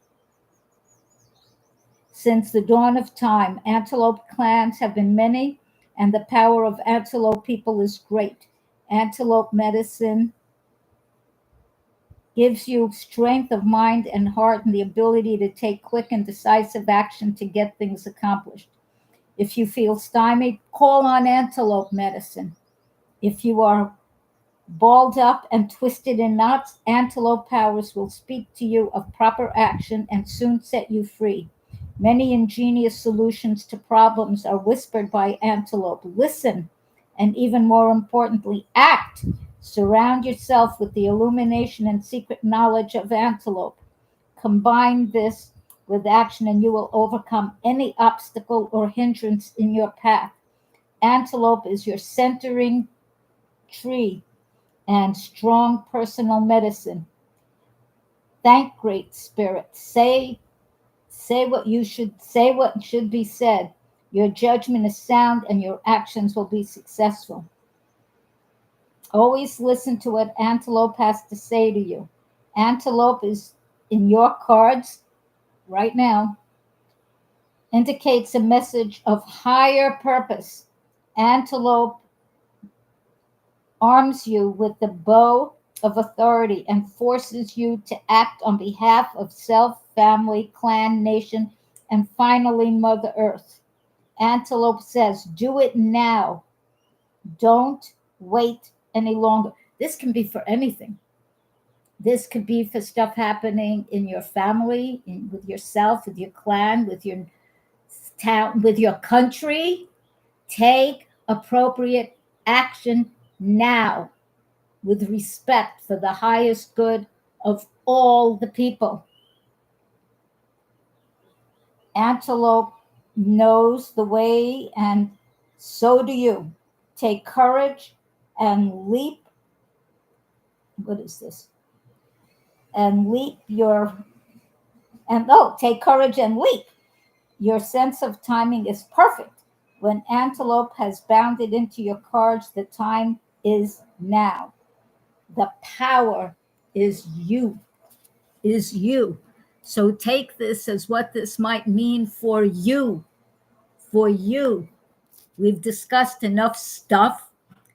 Speaker 1: the dawn of time. Antelope clans have been many, and the power of antelope people is great. Antelope medicine gives you strength of mind and heart and the ability to take quick and decisive action to get things accomplished. If you feel stymied, call on antelope medicine. If you are balled up and twisted in knots, antelope powers will speak to you of proper action and soon set you free. Many ingenious solutions to problems are whispered by antelope. Listen, and even more importantly, act. Surround yourself with the illumination and secret knowledge of antelope. Combine this with action, and you will overcome any obstacle or hindrance in your path. Antelope is your centering tree and strong personal medicine. Thank Great Spirit. Say what should be said. Your judgment is sound and your actions will be successful. Always listen to what Antelope has to say to you. Antelope is in your cards right now, indicates a message of higher purpose. Antelope arms you with the bow of authority and forces you to act on behalf of self, family, clan, nation, and finally Mother Earth. Antelope says, do it now. Don't wait any longer. This can be for anything. This could be for stuff happening in your family, with yourself, with your clan, with your town, with your country. Take appropriate action now with respect for the highest good of all the people. Antelope knows the way, and so do you. Take courage and leap. What is this? And leap your, and oh, take courage and leap. Your sense of timing is perfect. When Antelope has bounded into your cards, the time is now. The power is you, is you. So take this as what this might mean for you, for you. We've discussed enough stuff,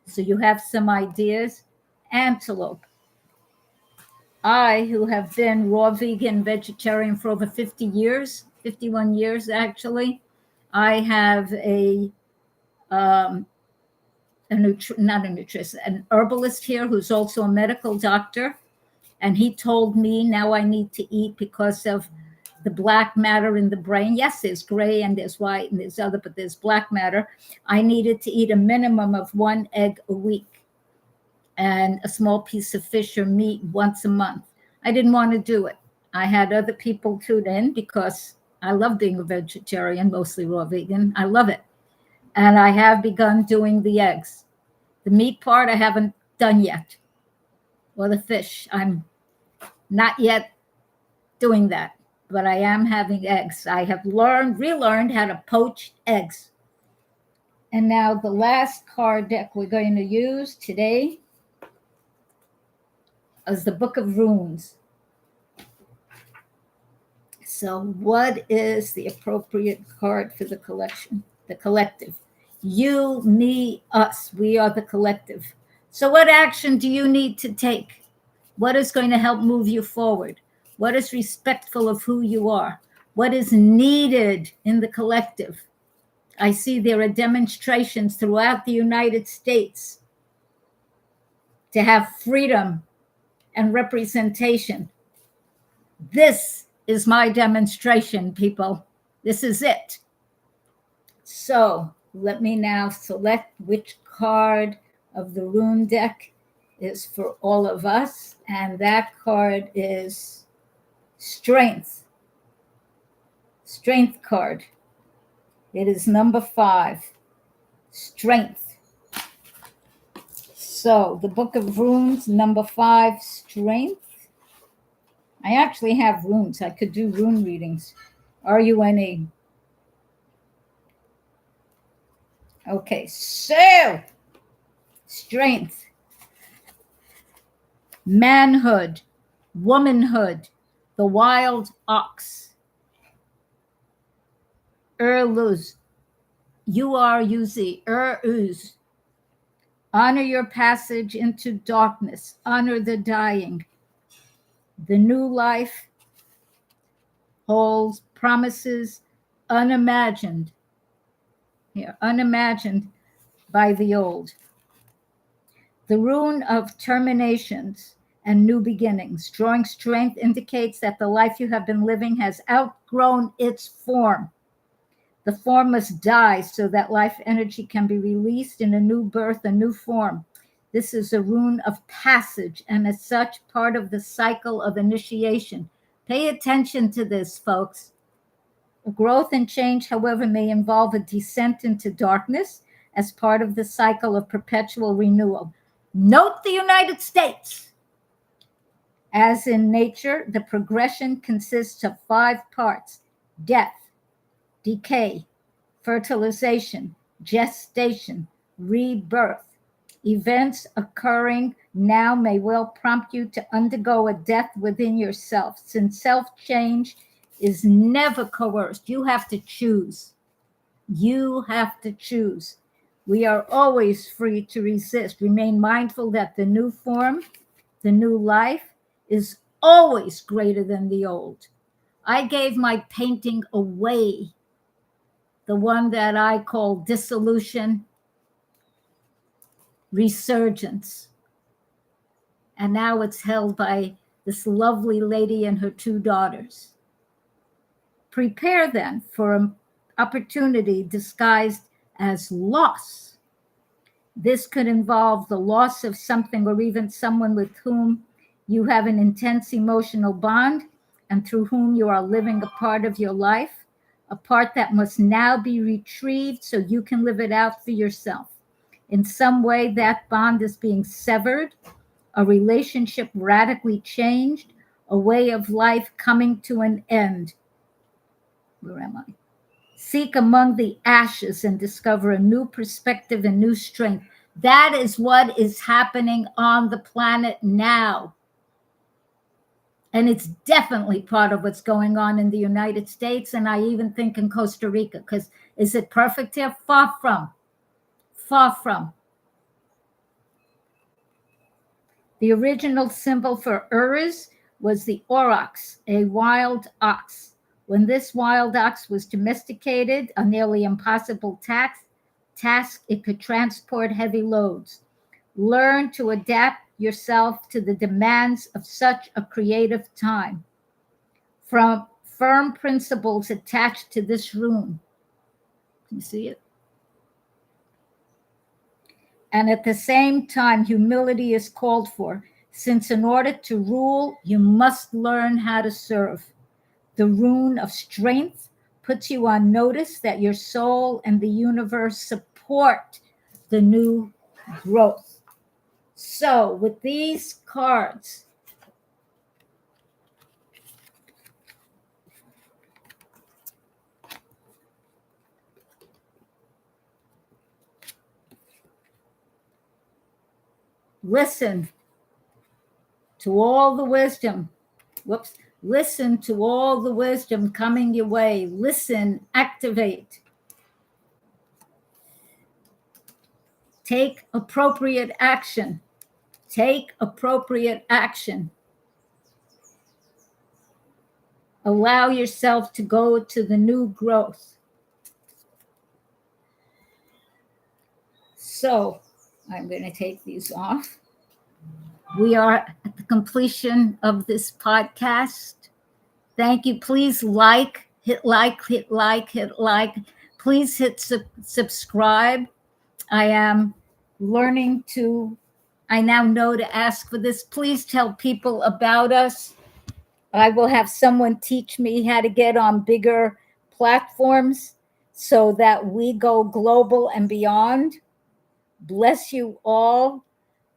Speaker 1: so you have some ideas. Antelope. I, who have been raw vegan vegetarian for over 50 years, 51 years actually, I have not a nutritionist, an herbalist here who's also a medical doctor. And he told me now I need to eat because of the black matter in the brain. Yes, there's gray and there's white and there's other, but there's black matter. I needed to eat a minimum of 1 egg a week and a small piece of fish or meat once a month. I didn't want to do it. I had other people tune in because I love being a vegetarian, mostly raw vegan. I love it. And I have begun doing the eggs. The meat part I haven't done yet, or the fish. I'm not yet doing that, but I am having eggs. I have relearned how to poach eggs. And now the last card deck we're going to use today is the Book of Runes. So what is the appropriate card for the collection? The collective. You, me, us. We are the collective. So what action do you need to take? What is going to help move you forward? What is respectful of who you are? What is needed in the collective? I see there are demonstrations throughout the United States to have freedom and representation. This is my demonstration, people. This is it. So let me now select which card of the rune deck is for all of us. And that card is Strength. Strength card. It is number 5. Strength. So the Book of Runes, number 5, Strength. I actually have runes. I could do rune readings. R-U-N-E. Okay, so strength, manhood, womanhood, the wild ox. Erluz, U-R-U-Z, Eruz. Honor your passage into darkness. Honor the dying. The new life holds promises unimagined. Here, unimagined by the old. The rune of terminations and new beginnings. Drawing strength indicates that the life you have been living has outgrown its form. The form must die so that life energy can be released in a new birth, a new form. This is a rune of passage and as such part of the cycle of initiation. Pay attention to this, folks. Growth and change, however, may involve a descent into darkness as part of the cycle of perpetual renewal. Note the United States. As in nature, the progression consists of 5 parts: death, decay, fertilization, gestation, rebirth. Events occurring now may well prompt you to undergo a death within yourself, since self-change is never coerced. You have to choose. You have to choose. We are always free to resist. Remain mindful that the new form, the new life, is always greater than the old. I gave my painting away, the one that I call Dissolution Resurgence. And now it's held by this lovely lady and her two daughters. Prepare then for an opportunity disguised as loss. This could involve the loss of something or even someone with whom you have an intense emotional bond and through whom you are living a part of your life, a part that must now be retrieved so you can live it out for yourself. In some way, that bond is being severed, a relationship radically changed, a way of life coming to an end. Where am I? Seek among the ashes and discover a new perspective and new strength. That is what is happening on the planet now. And it's definitely part of what's going on in the United States, and I even think in Costa Rica, because is it perfect here? Far from. Far from. The original symbol for Urs was the aurochs, a wild ox. When this wild ox was domesticated, a nearly impossible task, it could transport heavy loads. Learn to adapt yourself to the demands of such a creative time. From firm principles attached to this rune. Can you see it? And at the same time, humility is called for, since in order to rule, you must learn how to serve. The rune of strength puts you on notice that your soul and the universe support the new growth. So with these cards, listen to all the wisdom. Listen to all the wisdom coming your way. Listen, activate. Take appropriate action. Take appropriate action. Allow yourself to go to the new growth. So I'm going to take these off. We are at the completion of this podcast. Thank you. Please hit like. Please hit subscribe. I am learning I now know to ask for this. Please tell people about us. I will have someone teach me how to get on bigger platforms so that we go global and beyond. Bless you all.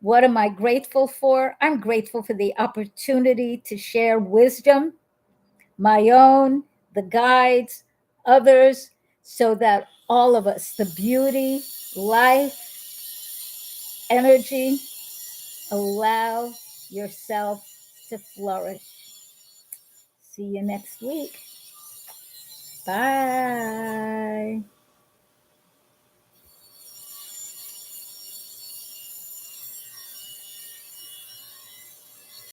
Speaker 1: What am I grateful for? I'm grateful for the opportunity to share wisdom, my own, the guides, others, so that all of us, the beauty, life, energy, allow yourself to flourish. See you next week. Bye.